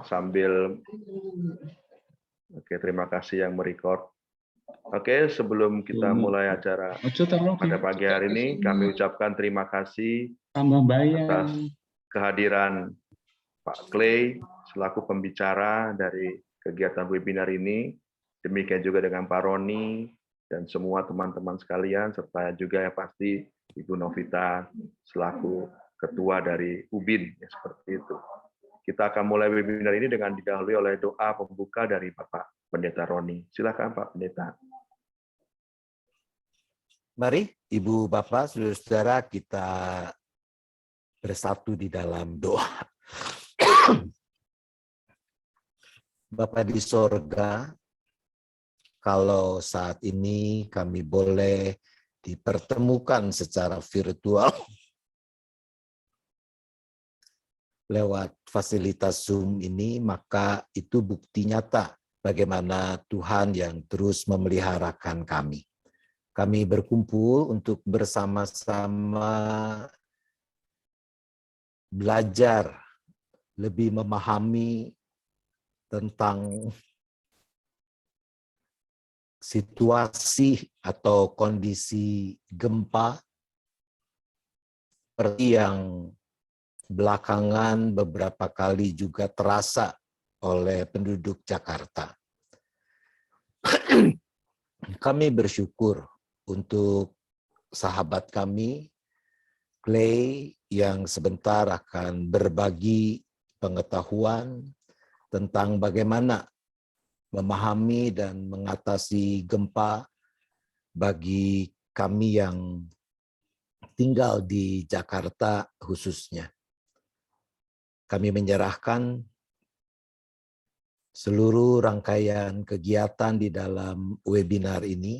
sambil terima kasih yang merecord. Sebelum kita mulai acara pada pagi hari ini, kami ucapkan terima kasih atas kehadiran Pak Clay selaku pembicara dari kegiatan webinar ini. Demikian juga dengan Pak Roni dan semua teman-teman sekalian, serta juga yang pasti Ibu Novita selaku ketua dari UBIN, ya, seperti itu. Kita akan mulai webinar ini dengan didahului oleh doa pembuka dari Bapak Pendeta Roni. Silakan Pak Pendeta. Mari Ibu Bapak, Saudara-saudara, kita bersatu di dalam doa. Bapa di sorga, kalau saat ini kami boleh dipertemukan secara virtual lewat fasilitas Zoom ini, maka itu bukti nyata bagaimana Tuhan yang terus memeliharakan kami. Kami berkumpul untuk bersama-sama belajar lebih memahami tentang situasi atau kondisi gempa seperti yang belakangan beberapa kali juga terasa oleh penduduk Jakarta. Kami bersyukur untuk sahabat kami, Clay, yang sebentar akan berbagi pengetahuan tentang bagaimana memahami dan mengatasi gempa bagi kami yang tinggal di Jakarta khususnya. Kami menyerahkan seluruh rangkaian kegiatan di dalam webinar ini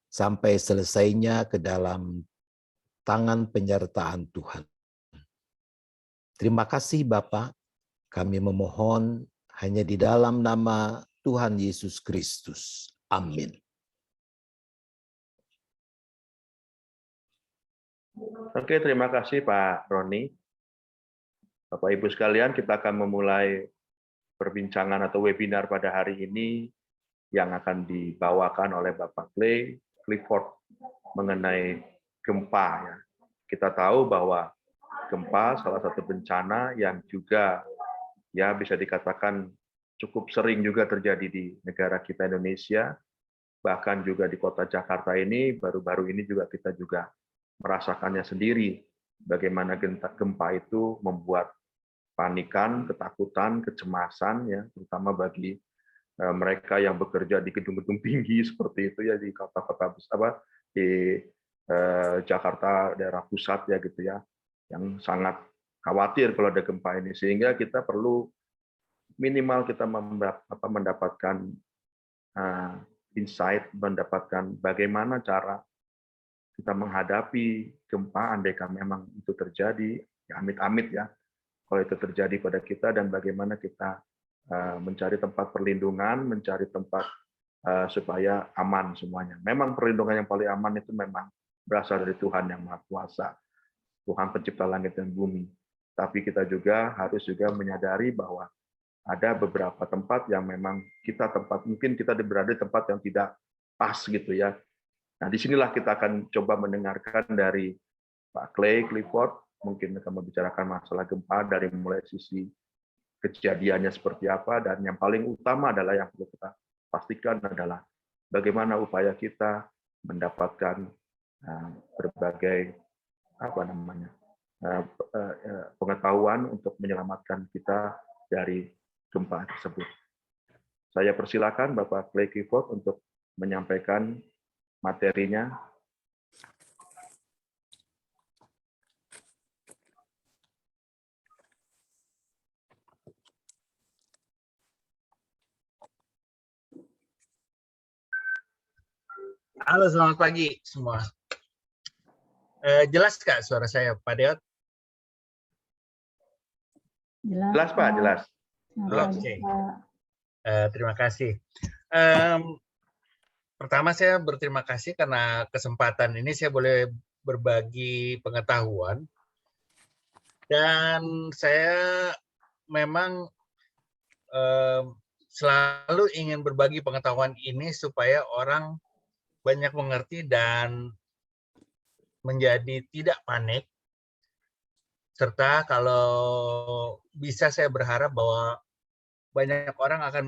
sampai selesainya ke dalam tangan penyertaan Tuhan. Terima kasih Bapa, kami memohon hanya di dalam nama Tuhan Yesus Kristus. Amin. Oke, terima kasih Pak Roni. Bapak Ibu sekalian, kita akan memulai perbincangan atau webinar pada hari ini yang akan dibawakan oleh Bapak Clifford mengenai gempa. Ya. Kita tahu bahwa gempa salah satu bencana yang juga ya bisa dikatakan cukup sering juga terjadi di negara kita Indonesia, bahkan juga di kota Jakarta ini baru-baru ini juga kita juga merasakannya sendiri bagaimana gempa itu membuat panikan, ketakutan, kecemasan ya, terutama bagi mereka yang bekerja di gedung-gedung tinggi seperti itu ya di kota-kota di Jakarta daerah pusat ya gitu ya, yang sangat khawatir kalau ada gempa ini, sehingga kita perlu minimal kita mendapatkan insight, mendapatkan bagaimana cara kita menghadapi gempa andaikan memang itu terjadi, ya amit-amit ya kalau itu terjadi pada kita, dan bagaimana kita mencari tempat perlindungan, mencari tempat supaya aman semuanya. Memang perlindungan yang paling aman itu memang berasal dari Tuhan yang Maha Kuasa, Tuhan pencipta langit dan bumi. Tapi kita juga harus juga menyadari bahwa ada beberapa tempat yang memang mungkin kita berada di tempat yang tidak pas gitu ya. Nah, disinilah kita akan coba mendengarkan dari Pak Clifford, mungkin akan membicarakan masalah gempa dari mulai sisi kejadiannya seperti apa, dan yang paling utama adalah yang perlu kita pastikan adalah bagaimana upaya kita mendapatkan berbagai pengetahuan untuk menyelamatkan kita dari gempa tersebut. Saya persilakan Bapak Clifford untuk menyampaikan materinya. Halo, selamat pagi semua. Jelas Kak suara saya, Pak Deot? Jelas Pak, jelas. Oke. Terima kasih. Pertama saya berterima kasih karena kesempatan ini saya boleh berbagi pengetahuan. Dan saya memang selalu ingin berbagi pengetahuan ini supaya orang banyak mengerti dan menjadi tidak panik. Serta kalau bisa saya berharap bahwa banyak orang akan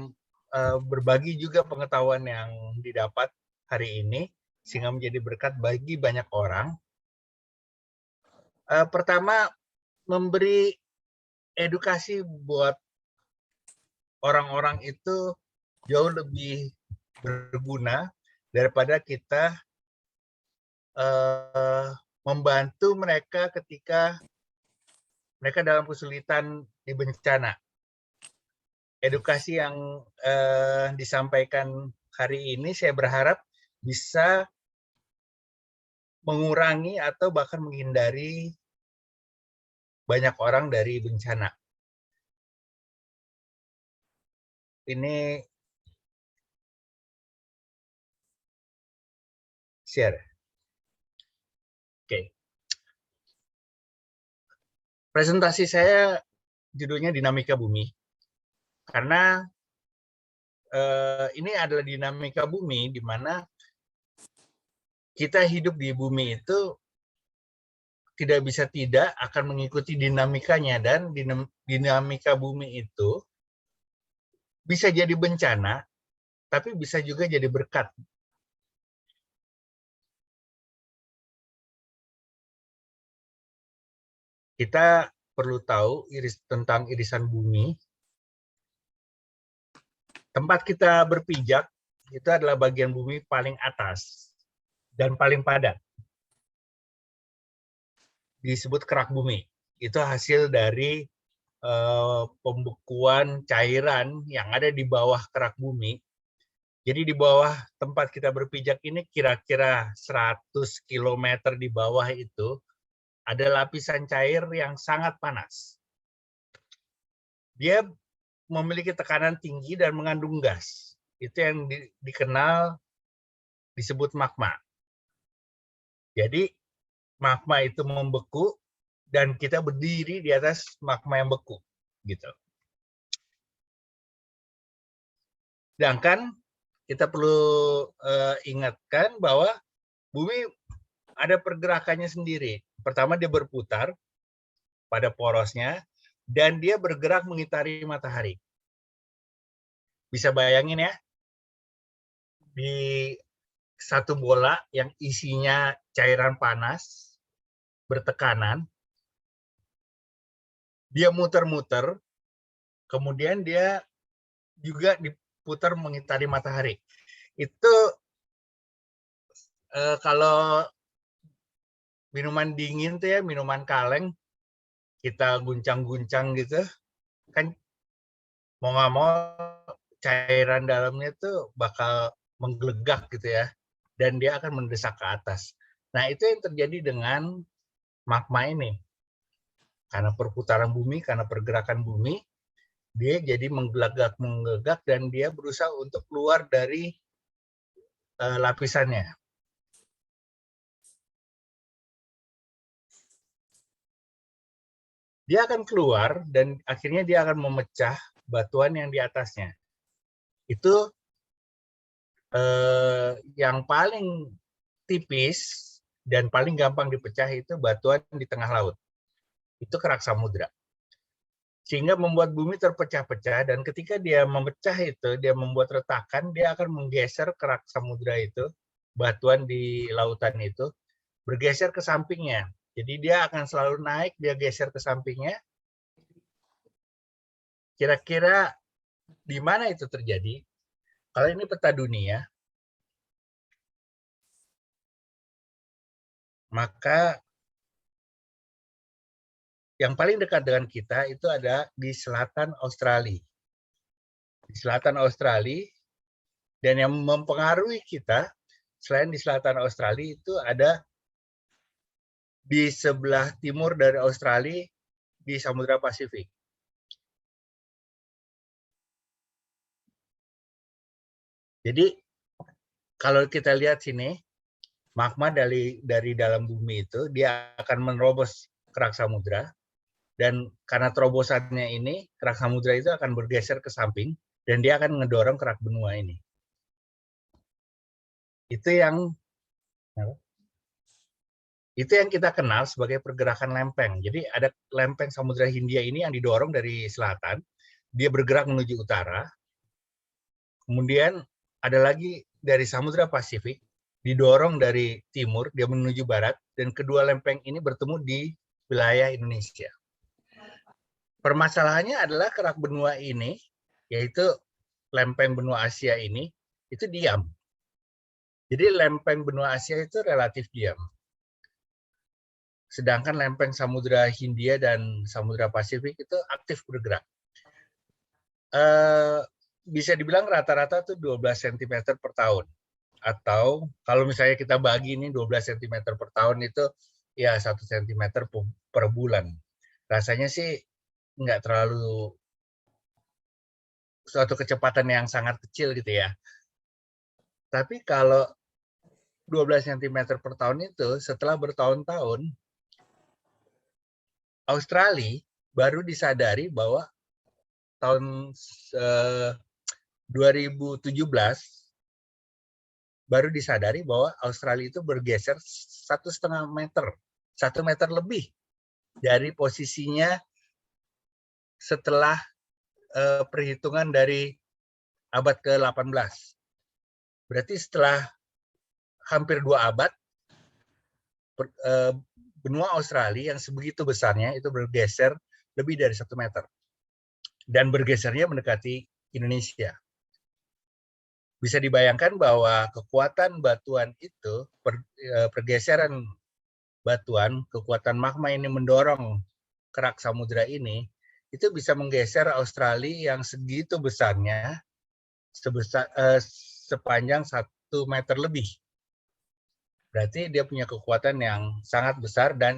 berbagi juga pengetahuan yang didapat hari ini sehingga menjadi berkat bagi banyak orang. Pertama, memberi edukasi buat orang-orang itu jauh lebih berguna daripada kita membantu mereka ketika mereka dalam kesulitan di bencana. Edukasi yang disampaikan hari ini saya berharap bisa mengurangi atau bahkan menghindari banyak orang dari bencana. Ini share. Oke. Presentasi saya judulnya Dinamika Bumi. Karena ini adalah dinamika bumi di mana kita hidup di bumi itu tidak bisa tidak akan mengikuti dinamikanya, dan dinamika bumi itu bisa jadi bencana, tapi bisa juga jadi berkat. Kita perlu tahu tentang irisan bumi. Tempat kita berpijak itu adalah bagian bumi paling atas dan paling padat. Disebut kerak bumi. Itu hasil dari pembekuan cairan yang ada di bawah kerak bumi. Jadi di bawah tempat kita berpijak ini kira-kira 100 km di bawah itu ada lapisan cair yang sangat panas. Dia memiliki tekanan tinggi dan mengandung gas. Itu yang dikenal disebut magma. Jadi magma itu membeku dan kita berdiri di atas magma yang beku, gitu. Sedangkan kita perlu ingatkan bahwa bumi ada pergerakannya sendiri. Pertama, dia berputar pada porosnya dan dia bergerak mengitari matahari. Bisa bayangin ya, di satu bola yang isinya cairan panas bertekanan, dia muter-muter, kemudian dia juga diputar mengitari matahari. Itu kalau minuman dingin tuh ya, minuman kaleng, kita guncang-guncang gitu, kan mau nggak mau cairan dalamnya tuh bakal menggelegak gitu ya, dan dia akan mendesak ke atas. Nah, itu yang terjadi dengan magma ini. Karena perputaran bumi, karena pergerakan bumi, dia jadi menggelegak, dan dia berusaha untuk keluar dari lapisannya. Dia akan keluar dan akhirnya dia akan memecah batuan yang di atasnya. Itu yang paling tipis dan paling gampang dipecah itu batuan di tengah laut. Itu kerak samudra. Sehingga membuat bumi terpecah-pecah, dan ketika dia memecah itu, dia membuat retakan, dia akan menggeser kerak samudra itu, batuan di lautan itu, bergeser ke sampingnya. Jadi dia akan selalu naik, dia geser ke sampingnya. Kira-kira di mana itu terjadi? Kalau ini peta dunia, maka yang paling dekat dengan kita itu ada di selatan Australia. Di selatan Australia, dan yang mempengaruhi kita, selain di selatan Australia, itu ada di sebelah timur dari Australia, di Samudra Pasifik. Jadi kalau kita lihat sini, magma dari dalam bumi itu dia akan menerobos kerak samudra, Dan karena terobosannya ini, kerak samudra itu akan bergeser ke samping dan dia akan ngedorong kerak benua ini. Itu yang kita kenal sebagai pergerakan lempeng. Jadi ada lempeng Samudra Hindia ini yang didorong dari selatan, dia bergerak menuju utara. Kemudian ada lagi dari Samudra Pasifik, didorong dari timur, dia menuju barat, dan kedua lempeng ini bertemu di wilayah Indonesia. Permasalahannya adalah kerak benua ini, yaitu lempeng benua Asia ini, itu diam. Jadi lempeng benua Asia itu relatif diam. Sedangkan lempeng Samudra Hindia dan Samudra Pasifik itu aktif bergerak. Bisa dibilang rata-rata itu 12 cm per tahun. Atau kalau misalnya kita bagi ini 12 cm per tahun itu ya 1 cm per bulan. Rasanya sih nggak terlalu suatu kecepatan yang sangat kecil gitu ya. Tapi kalau 12 cm per tahun itu setelah bertahun-tahun, Australia baru disadari bahwa tahun 2017 baru disadari bahwa Australia itu bergeser 1,5 meter, 1 meter lebih dari posisinya setelah perhitungan dari abad ke-18. Berarti setelah hampir 2 abad, benua Australia yang sebegitu besarnya itu bergeser lebih dari 1 meter. Dan bergesernya mendekati Indonesia. Bisa dibayangkan bahwa kekuatan batuan itu, pergeseran batuan, kekuatan magma ini mendorong kerak samudra ini, itu bisa menggeser Australia yang segitu besarnya, sepanjang 1 meter lebih. Berarti dia punya kekuatan yang sangat besar, dan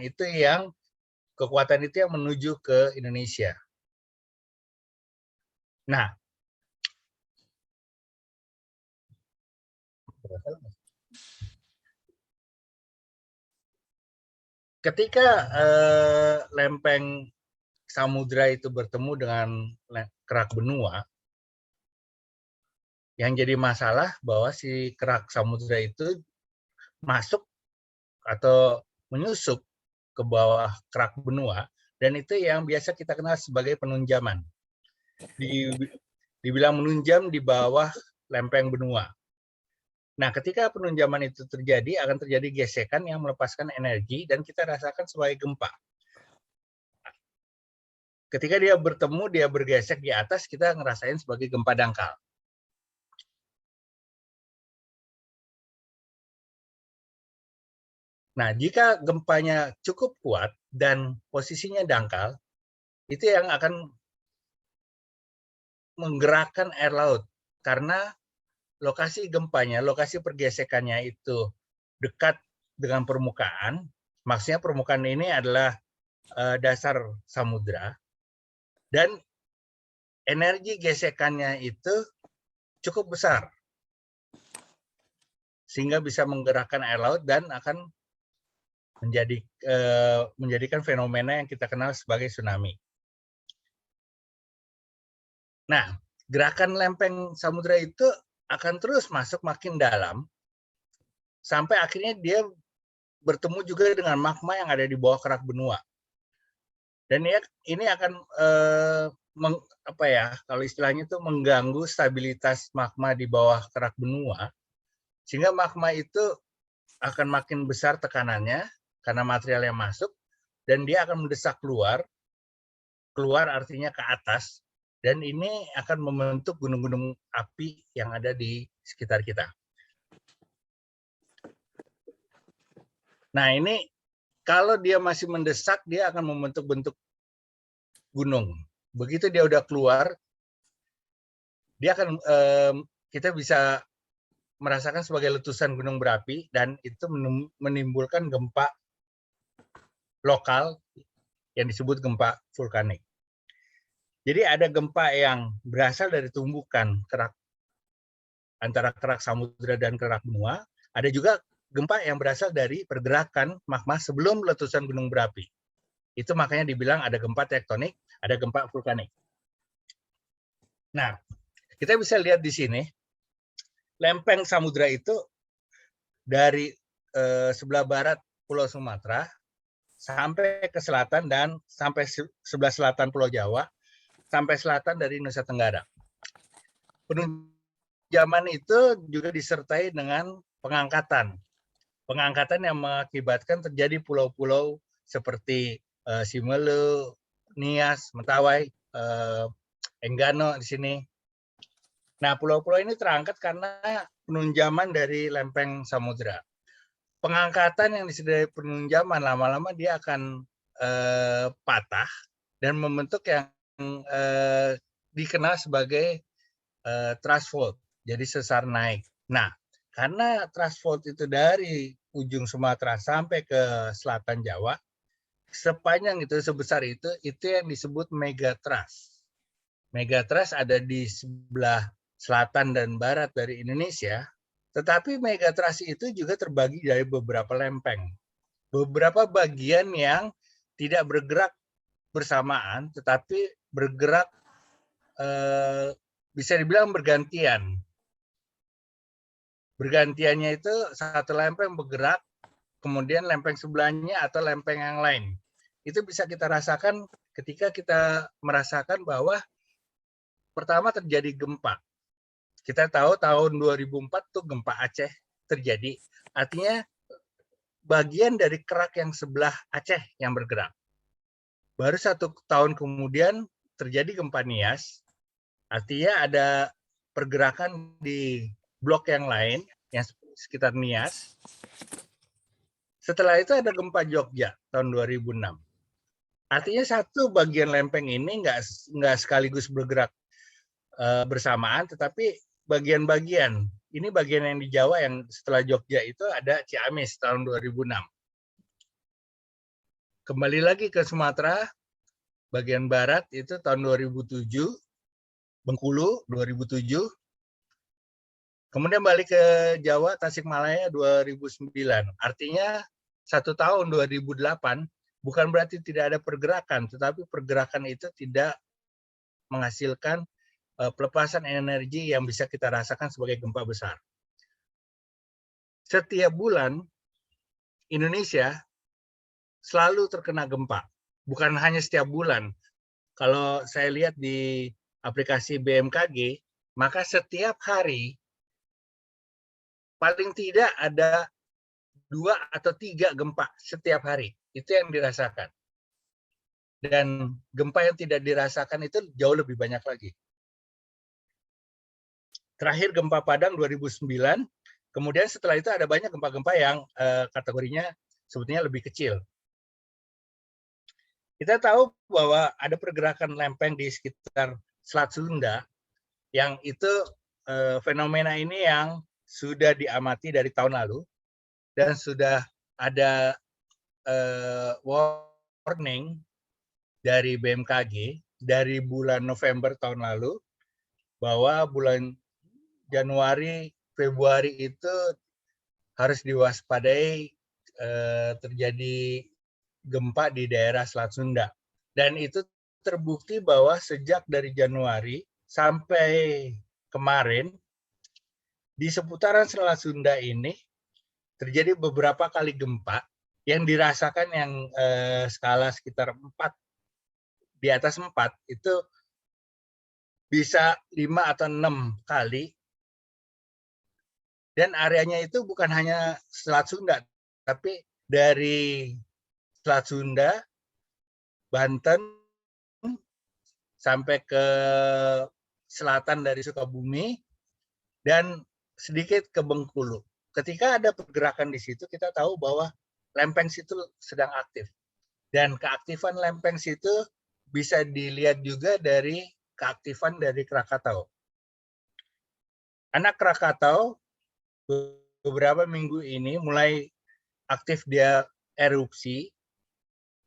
kekuatan itu yang menuju ke Indonesia. Nah, ketika lempeng samudra itu bertemu dengan kerak benua, yang jadi masalah bahwa si kerak samudra itu masuk atau menyusup ke bawah kerak benua, dan itu yang biasa kita kenal sebagai penunjaman. Dibilang menunjam di bawah lempeng benua. Nah, ketika penunjaman itu terjadi, akan terjadi gesekan yang melepaskan energi dan kita rasakan sebagai gempa. Ketika dia bertemu, dia bergesek di atas, kita ngerasain sebagai gempa dangkal. Nah, jika gempanya cukup kuat dan posisinya dangkal, itu yang akan menggerakkan air laut. Karena lokasi gempanya, lokasi pergesekannya itu dekat dengan permukaan, maksudnya permukaan ini adalah dasar samudra, dan energi gesekannya itu cukup besar, sehingga bisa menggerakkan air laut dan akan menjadikan fenomena yang kita kenal sebagai tsunami. Nah, gerakan lempeng samudra itu akan terus masuk makin dalam, sampai akhirnya dia bertemu juga dengan magma yang ada di bawah kerak benua. Dan ini akan kalau istilahnya itu mengganggu stabilitas magma di bawah kerak benua, sehingga magma itu akan makin besar tekanannya karena material yang masuk, dan dia akan mendesak keluar artinya ke atas, dan ini akan membentuk gunung-gunung api yang ada di sekitar kita. Nah, ini kalau dia masih mendesak, dia akan membentuk gunung. Begitu dia udah keluar, dia akan kita bisa merasakan sebagai letusan gunung berapi, dan itu menimbulkan gempa lokal yang disebut gempa vulkanik. Jadi ada gempa yang berasal dari tumbukan antara kerak samudra dan kerak benua, ada juga gempa yang berasal dari pergerakan magma sebelum letusan gunung berapi. Itu makanya dibilang ada gempa tektonik, ada gempa vulkanik. Nah, kita bisa lihat di sini, lempeng samudra itu dari sebelah barat Pulau Sumatera sampai ke selatan dan sampai sebelah selatan Pulau Jawa, sampai selatan dari Nusa Tenggara. Penunjaman itu juga disertai dengan pengangkatan. Pengangkatan yang mengakibatkan terjadi pulau-pulau seperti Simelu, Nias, Mentawai, Enggano di sini. Nah, pulau-pulau ini terangkat karena penunjaman dari lempeng samudra. Pengangkatan yang disediakan penunjaman lama-lama dia akan patah dan membentuk yang dikenal sebagai thrust fault, jadi sesar naik. Nah, karena thrust fault itu dari ujung Sumatera sampai ke selatan Jawa, sepanjang itu sebesar itu yang disebut megathrust. Megathrust ada di sebelah selatan dan barat dari Indonesia, tetapi megathrust itu juga terbagi dari beberapa lempeng. Beberapa bagian yang tidak bergerak bersamaan, tetapi bergerak bisa dibilang bergantian. Bergantiannya itu satu lempeng bergerak, kemudian lempeng sebelahnya atau lempeng yang lain. Itu bisa kita rasakan ketika kita merasakan bahwa pertama terjadi gempa. Kita tahu tahun 2004 tuh gempa Aceh terjadi. Artinya bagian dari kerak yang sebelah Aceh yang bergerak. Baru 1 tahun kemudian terjadi gempa Nias. Artinya ada pergerakan di blok yang lain yang sekitar Nias. Setelah itu ada gempa Jogja tahun 2006. Artinya satu bagian lempeng ini nggak sekaligus bergerak bersamaan, tetapi bagian-bagian. Ini bagian yang di Jawa yang setelah Jogja itu ada Ciamis tahun 2006. Kembali lagi ke Sumatera, bagian barat itu tahun 2007, Bengkulu 2007. Kemudian balik ke Jawa, Tasikmalaya 2009. Artinya 1 tahun 2008 bukan berarti tidak ada pergerakan, tetapi pergerakan itu tidak menghasilkan pelepasan energi yang bisa kita rasakan sebagai gempa besar. Setiap bulan Indonesia selalu terkena gempa. Bukan hanya setiap bulan. Kalau saya lihat di aplikasi BMKG, maka setiap hari paling tidak ada 2 atau 3 gempa setiap hari. Itu yang dirasakan. Dan gempa yang tidak dirasakan itu jauh lebih banyak lagi. Terakhir gempa Padang 2009, kemudian setelah itu ada banyak gempa-gempa yang kategorinya sebetulnya lebih kecil. Kita tahu bahwa ada pergerakan lempeng di sekitar Selat Sunda yang itu fenomena ini yang sudah diamati dari tahun lalu dan sudah ada warning dari BMKG dari bulan November tahun lalu bahwa bulan Januari, Februari itu harus diwaspadai terjadi gempa di daerah Selat Sunda. Dan itu terbukti bahwa sejak dari Januari sampai kemarin, di seputaran Selat Sunda ini terjadi beberapa kali gempa yang dirasakan yang skala sekitar 4, di atas 4, itu bisa 5 atau 6 kali. Dan areanya itu bukan hanya Selat Sunda, tapi dari Selat Sunda, Banten, sampai ke selatan dari Sukabumi, dan sedikit ke Bengkulu. Ketika ada pergerakan di situ, kita tahu bahwa lempeng situ sedang aktif. Dan keaktifan lempeng situ bisa dilihat juga dari keaktifan dari Krakatau. Anak Krakatau beberapa minggu ini mulai aktif dia erupsi,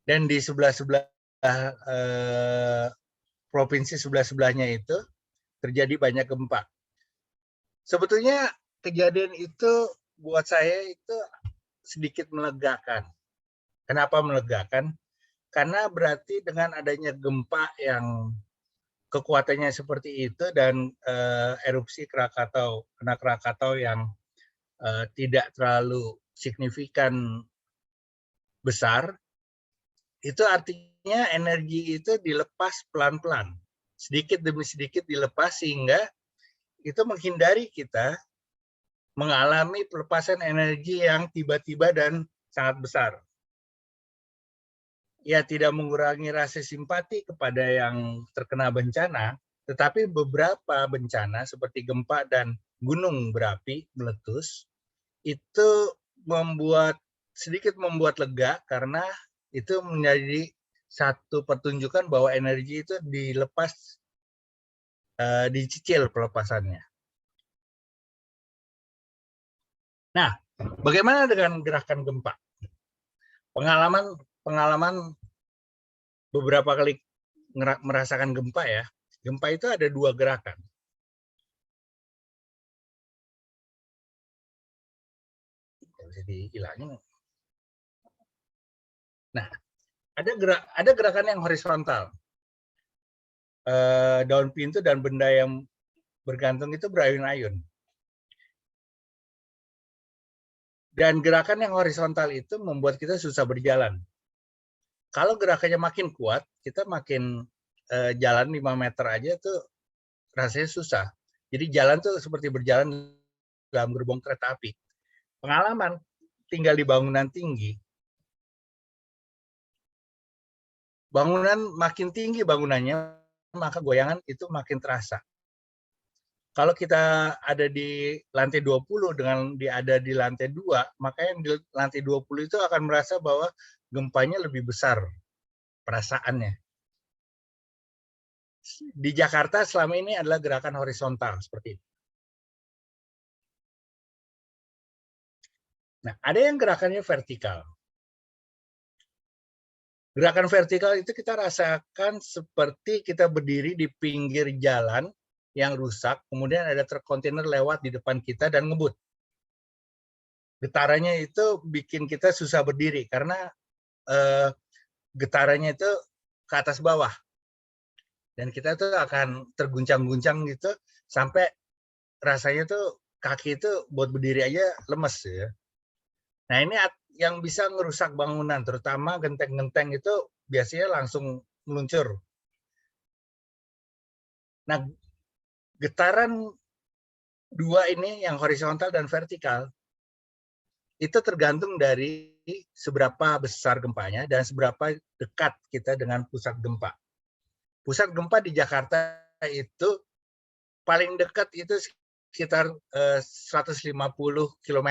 dan di sebelah-sebelah provinsi sebelah-sebelahnya itu terjadi banyak gempa. Sebetulnya kejadian itu buat saya itu sedikit melegakan. Kenapa melegakan? karena berarti dengan adanya gempa yang kekuatannya seperti itu dan erupsi Krakatau, kena Krakatau yang tidak terlalu signifikan besar, itu artinya energi itu dilepas pelan-pelan, sedikit demi sedikit dilepas, sehingga itu menghindari kita mengalami pelepasan energi yang tiba-tiba dan sangat besar. Ya, tidak mengurangi rasa simpati kepada yang terkena bencana, tetapi beberapa bencana seperti gempa dan gunung berapi meletus itu sedikit membuat lega, karena itu menjadi satu pertunjukan bahwa energi itu dilepas, dicicil pelepasannya. Nah, bagaimana dengan gerakan gempa? Pengalaman beberapa kali merasakan gempa ya. Gempa itu ada dua gerakan. Bisa dihilangin. Nah, ada gerakan yang horizontal. Daun pintu dan benda yang bergantung itu berayun-ayun. Dan gerakan yang horizontal itu membuat kita susah berjalan. Kalau gerakannya makin kuat, kita makin jalan 5 meter aja tuh rasanya susah. Jadi jalan tuh seperti berjalan dalam gerbong kereta api. Pengalaman tinggal di bangunan tinggi. Bangunan makin tinggi bangunannya, maka goyangan itu makin terasa. Kalau kita ada di lantai 20 dengan ada di lantai 2, maka yang di lantai 20 itu akan merasa bahwa gempanya lebih besar perasaannya. Di Jakarta selama ini adalah gerakan horizontal seperti itu. Nah, ada yang gerakannya vertikal. Gerakan vertikal itu kita rasakan seperti kita berdiri di pinggir jalan yang rusak, kemudian ada truk kontainer lewat di depan kita dan ngebut. Getarannya itu bikin kita susah berdiri karena getarannya itu ke atas bawah. Dan kita tuh akan terguncang-guncang gitu sampai rasanya tuh kaki itu buat berdiri aja lemes ya. Nah, ini yang bisa ngerusak bangunan, terutama genteng-genteng itu biasanya langsung meluncur. Nah, getaran dua ini yang horizontal dan vertikal itu tergantung dari seberapa besar gempanya dan seberapa dekat kita dengan pusat gempa. Pusat gempa di Jakarta itu paling dekat itu sekitar 150 km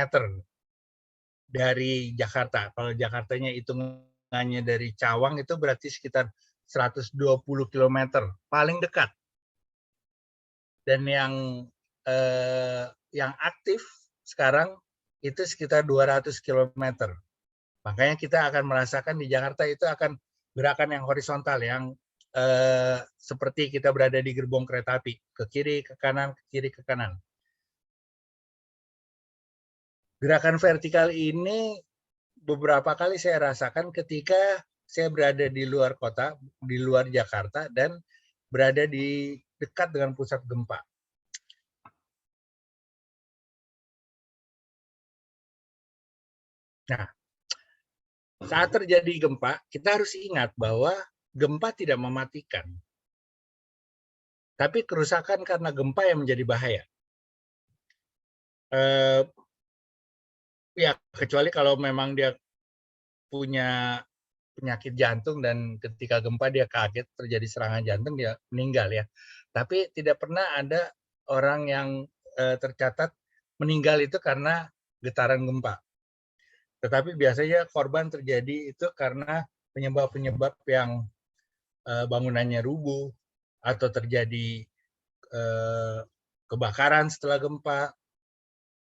dari Jakarta. Kalau Jakartanya hitungannya dari Cawang itu berarti sekitar 120 km, paling dekat. Dan yang aktif sekarang itu sekitar 200 km. Makanya kita akan merasakan di Jakarta itu akan gerakan yang horizontal, yang seperti kita berada di gerbong kereta api, ke kiri, ke kanan, ke kiri, ke kanan. Gerakan vertikal ini beberapa kali saya rasakan ketika saya berada di luar kota, di luar Jakarta, dan berada di dekat dengan pusat gempa. Nah, saat terjadi gempa, kita harus ingat bahwa gempa tidak mematikan. Tapi kerusakan karena gempa yang menjadi bahaya. Ya, kecuali kalau memang dia punya penyakit jantung dan ketika gempa dia kaget terjadi serangan jantung, dia meninggal ya. Tapi tidak pernah ada orang yang tercatat meninggal itu karena getaran gempa. Tetapi biasanya korban terjadi itu karena penyebab-penyebab yang bangunannya rubuh atau terjadi kebakaran setelah gempa,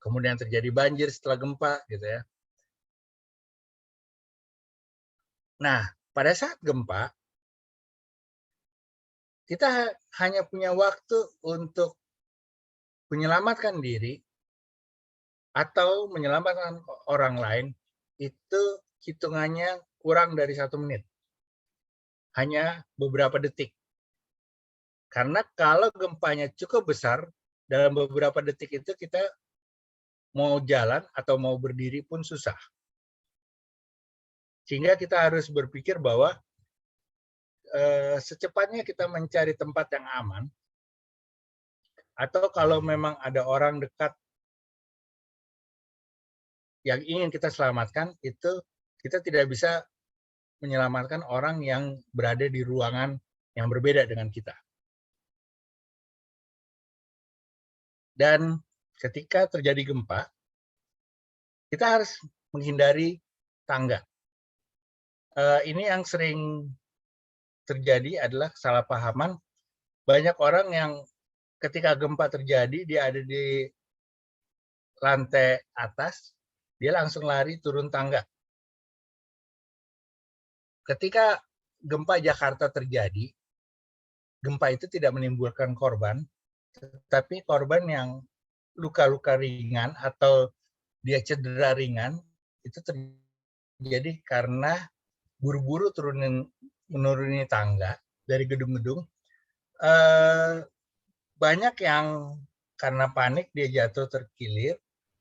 kemudian terjadi banjir setelah gempa gitu ya. Nah, pada saat gempa, kita hanya punya waktu untuk menyelamatkan diri atau menyelamatkan orang lain, itu hitungannya kurang dari 1 menit. hanya beberapa detik. Karena kalau gempanya cukup besar, dalam beberapa detik itu kita mau jalan atau mau berdiri pun susah. Sehingga kita harus berpikir bahwa secepatnya kita mencari tempat yang aman, atau kalau memang ada orang dekat yang ingin kita selamatkan, itu kita tidak bisa menyelamatkan orang yang berada di ruangan yang berbeda dengan kita. Dan ketika terjadi gempa, kita harus menghindari tangga. Ini yang sering terjadi adalah kesalahpahaman. Banyak orang yang ketika gempa terjadi, dia ada di lantai atas, dia langsung lari turun tangga. Ketika gempa Jakarta terjadi, gempa itu tidak menimbulkan korban, tetapi korban yang luka-luka ringan atau dia cedera ringan, itu terjadi karena buru-buru menuruni tangga dari gedung-gedung. Banyak yang karena panik dia jatuh terkilir.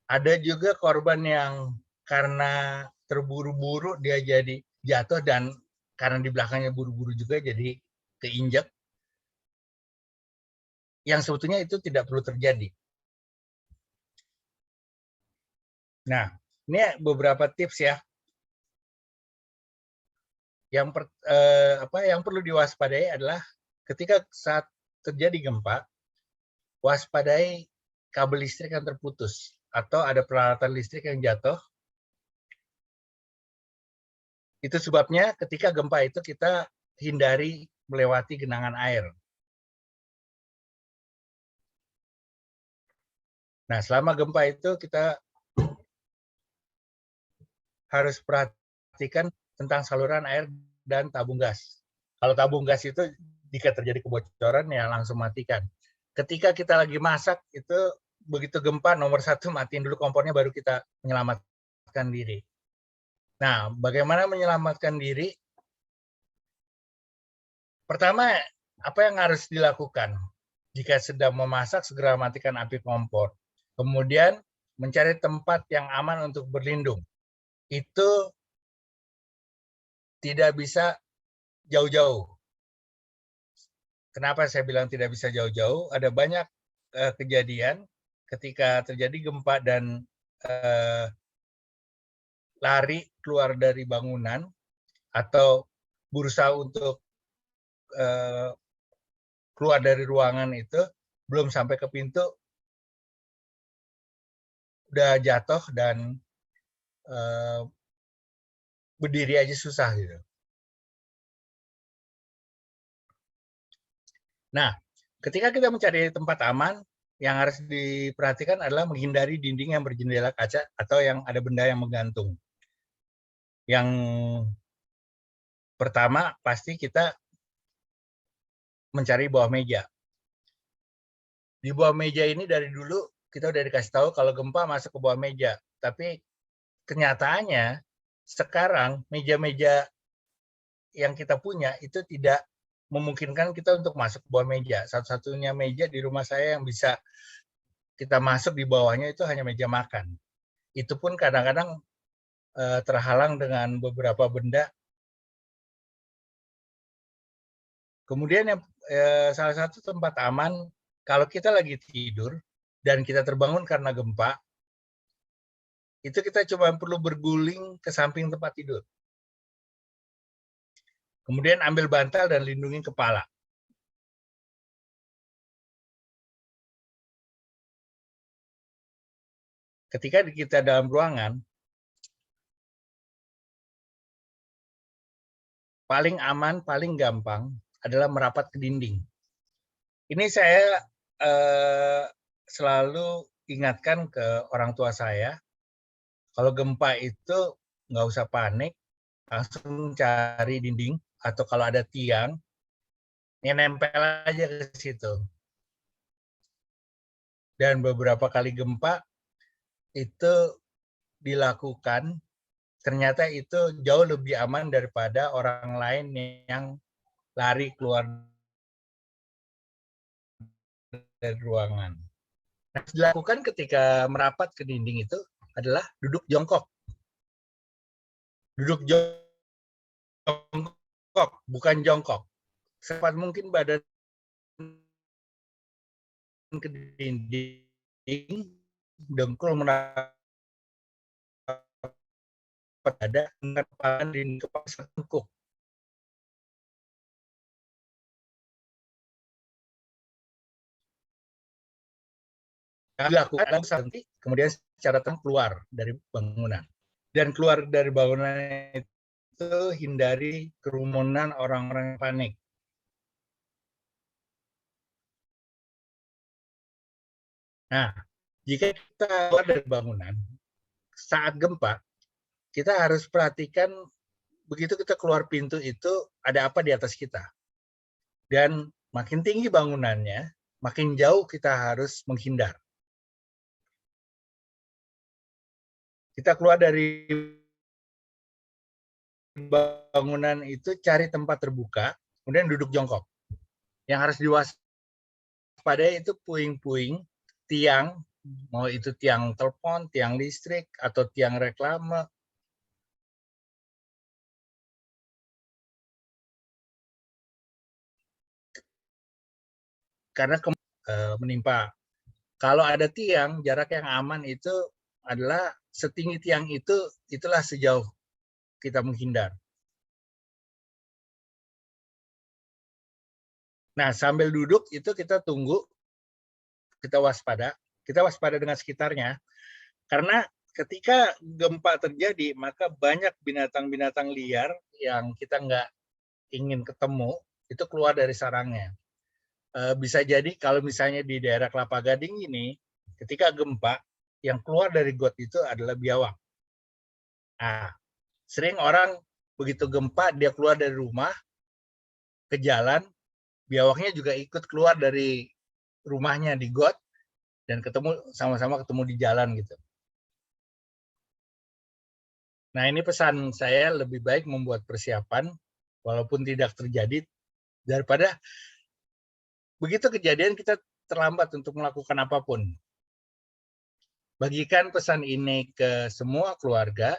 Ada juga korban yang karena terburu-buru dia jadi jatuh dan karena di belakangnya buru-buru juga jadi keinjak. Yang sebetulnya itu tidak perlu terjadi. Nah, ini beberapa tips ya. Yang perlu diwaspadai adalah ketika saat terjadi gempa, waspadai kabel listrik yang terputus atau ada peralatan listrik yang jatuh. Itu sebabnya ketika gempa itu kita hindari melewati genangan air. Nah, selama gempa itu kita harus perhatikan tentang saluran air dan tabung gas. Kalau tabung gas itu jika terjadi kebocoran ya langsung matikan. Ketika kita lagi masak itu begitu gempa nomor 1 matiin dulu kompornya baru kita menyelamatkan diri. Nah, bagaimana menyelamatkan diri? Pertama, apa yang harus dilakukan? Jika sedang memasak, segera matikan api kompor. Kemudian mencari tempat yang aman untuk berlindung. Itu tidak bisa jauh-jauh. Kenapa saya bilang tidak bisa jauh-jauh? Ada banyak kejadian ketika terjadi gempa dan lari keluar dari bangunan atau berusaha untuk keluar dari ruangan itu, belum sampai ke pintu, udah jatuh dan berdiri aja susah gitu. Nah, ketika kita mencari tempat aman, yang harus diperhatikan adalah menghindari dinding yang berjendela kaca atau yang ada benda yang menggantung. Yang pertama pasti kita mencari bawah meja. Di bawah meja ini dari dulu kita udah dikasih tahu kalau gempa masuk ke bawah meja. Tapi kenyataannya sekarang meja-meja yang kita punya itu tidak memungkinkan kita untuk masuk ke bawah meja. Satu-satunya meja di rumah saya yang bisa kita masuk di bawahnya itu hanya meja makan. Itu pun kadang-kadang terhalang dengan beberapa benda. Kemudian yang salah satu tempat aman kalau kita lagi tidur dan kita terbangun karena gempa, itu kita cuma perlu berguling ke samping tempat tidur. Kemudian ambil bantal dan lindungi kepala. Ketika kita dalam ruangan, paling aman, paling gampang adalah merapat ke dinding. Ini saya selalu ingatkan ke orang tua saya, kalau gempa itu nggak usah panik, langsung cari dinding, atau kalau ada tiang, ya nempel aja ke situ. Dan beberapa kali gempa itu dilakukan, ternyata itu jauh lebih aman daripada orang lain yang lari keluar dari ruangan. Nah, dilakukan ketika merapat ke dinding itu adalah duduk jongkok. Duduk jongkok, bukan jongkok. Secepat mungkin badan ke dinding, dengkul merapat dada, dengan kepala dinding kepala setengkuk. Dilakukan nanti, kemudian secara tenang keluar dari bangunan. Dan keluar dari bangunan itu hindari kerumunan orang-orang yang panik. Nah, jika kita keluar dari bangunan, saat gempa, kita harus perhatikan begitu kita keluar pintu itu ada apa di atas kita. Dan makin tinggi bangunannya, makin jauh kita harus menghindar. Kita keluar dari bangunan itu cari tempat terbuka, kemudian duduk jongkok. Yang harus diwaspadai itu puing-puing, tiang, mau itu tiang telepon, tiang listrik, atau tiang reklame. Karena menimpa. Kalau ada tiang, jarak yang aman itu adalah setinggi tiang itu, itulah sejauh kita menghindar. Nah, sambil duduk itu kita tunggu, kita waspada dengan sekitarnya, karena ketika gempa terjadi, maka banyak binatang-binatang liar yang kita nggak ingin ketemu, itu keluar dari sarangnya. Bisa jadi kalau misalnya di daerah Kelapa Gading ini, ketika gempa, yang keluar dari got itu adalah biawak. Nah, sering orang begitu gempa, dia keluar dari rumah, ke jalan, biawaknya juga ikut keluar dari rumahnya di got, dan sama-sama ketemu di jalan gitu. Nah, ini pesan saya, lebih baik membuat persiapan, walaupun tidak terjadi, daripada begitu kejadian kita terlambat untuk melakukan apapun. Bagikan pesan ini ke semua keluarga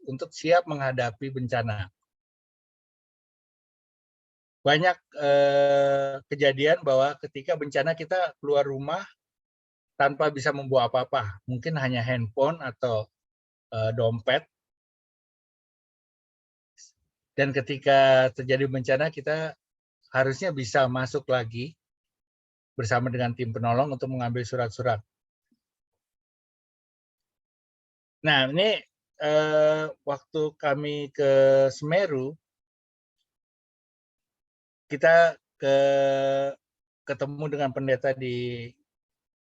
untuk siap menghadapi bencana. Banyak kejadian bahwa ketika bencana kita keluar rumah tanpa bisa membawa apa-apa, mungkin hanya handphone atau dompet. Dan ketika terjadi bencana, kita harusnya bisa masuk lagi bersama dengan tim penolong untuk mengambil surat-surat. Nah, ini waktu kami ke Semeru, kita ketemu dengan pendeta di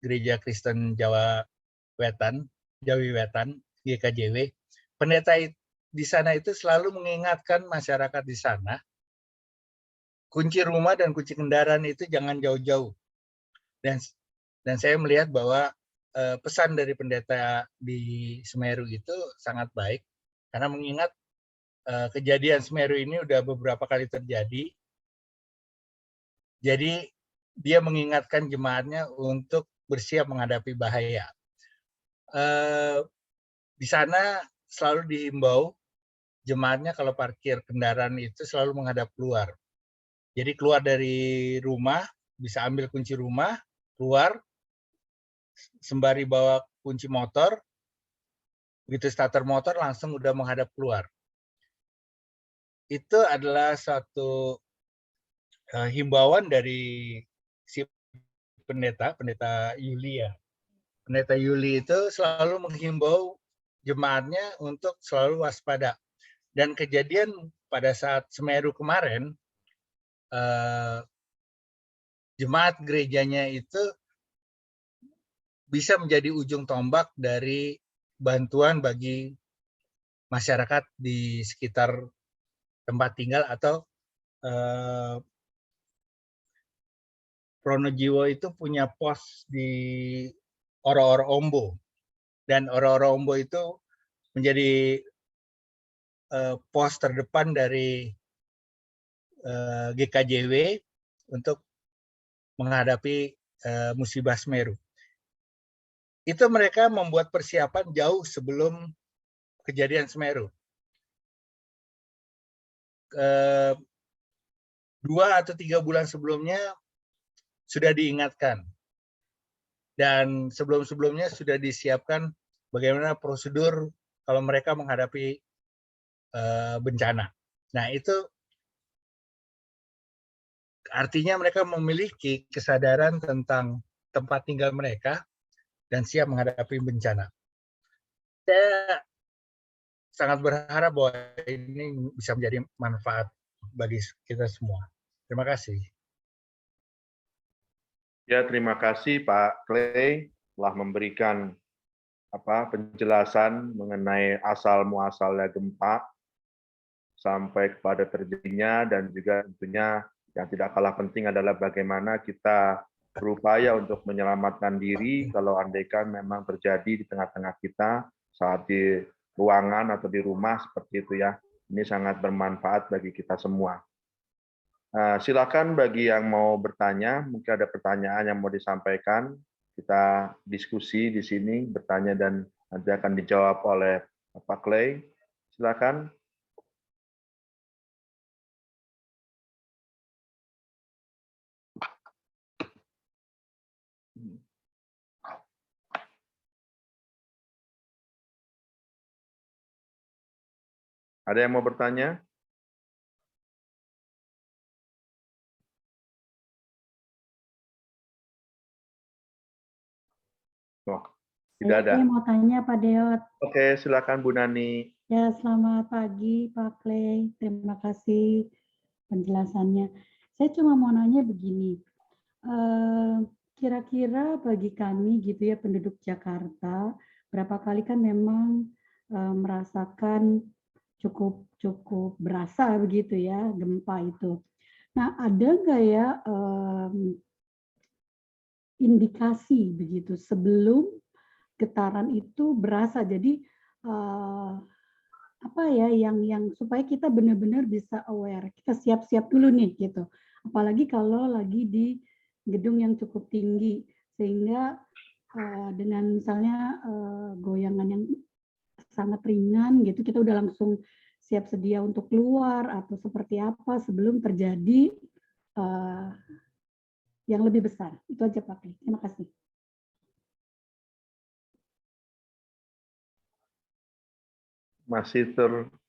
Gereja Kristen Jawi Wetan, GKJW. Pendeta di sana itu selalu mengingatkan masyarakat di sana, kunci rumah dan kunci kendaraan itu jangan jauh-jauh. Dan saya melihat bahwa pesan dari pendeta di Semeru itu sangat baik, karena mengingat kejadian Semeru ini udah beberapa kali terjadi. Jadi dia mengingatkan jemaatnya untuk bersiap menghadapi bahaya. Di sana selalu dihimbau jemaatnya kalau parkir kendaraan itu selalu menghadap keluar. Jadi keluar dari rumah, bisa ambil kunci rumah, keluar, sembari bawa kunci motor, begitu starter motor langsung udah menghadap keluar. Itu adalah satu himbauan dari si pendeta Yuli ya. Pendeta Yuli itu selalu menghimbau jemaatnya untuk selalu waspada. Dan kejadian pada saat Semeru kemarin, jemaat gerejanya itu bisa menjadi ujung tombak dari bantuan bagi masyarakat di sekitar tempat tinggal atau Pronojiwo itu punya pos di Oro-Oro Ombo, dan Oro-Oro Ombo itu menjadi pos terdepan dari GKJW untuk menghadapi musibah Semeru. Itu mereka membuat persiapan jauh sebelum kejadian Semeru. 2 atau 3 bulan sebelumnya sudah diingatkan. Dan sebelum-sebelumnya sudah disiapkan bagaimana prosedur kalau mereka menghadapi bencana. Nah, itu artinya mereka memiliki kesadaran tentang tempat tinggal mereka dan siap menghadapi bencana. Saya sangat berharap bahwa ini bisa menjadi manfaat bagi kita semua. Terima kasih. Ya, terima kasih Pak Clay telah memberikan penjelasan mengenai asal muasalnya gempa sampai kepada terjadinya, dan juga tentunya yang tidak kalah penting adalah bagaimana kita berupaya untuk menyelamatkan diri kalau andaikan memang terjadi di tengah-tengah kita saat di ruangan atau di rumah seperti itu ya. Ini sangat bermanfaat bagi kita semua. Silakan bagi yang mau bertanya, mungkin ada pertanyaan yang mau disampaikan. Kita diskusi di sini, bertanya dan nanti akan dijawab oleh Pak Clay. Silakan. Ada yang mau bertanya? Oh, tidak ada. Saya mau tanya Pak Deot. Oke, silakan Bu Nani. Ya, selamat pagi Pak Clay. Terima kasih penjelasannya. Saya cuma mau nanya begini. Kira-kira bagi kami gitu ya penduduk Jakarta, berapa kali kan memang merasakan cukup berasa begitu ya gempa itu. Nah, ada nggak ya indikasi begitu sebelum getaran itu berasa? Jadi apa ya yang supaya kita benar-benar bisa aware, kita siap-siap dulu nih gitu. Apalagi kalau lagi di gedung yang cukup tinggi, sehingga dengan misalnya goyangan yang sangat ringan gitu, kita udah langsung siap sedia untuk keluar atau seperti apa sebelum terjadi yang lebih besar. Itu aja Pak Clay. Terima kasih.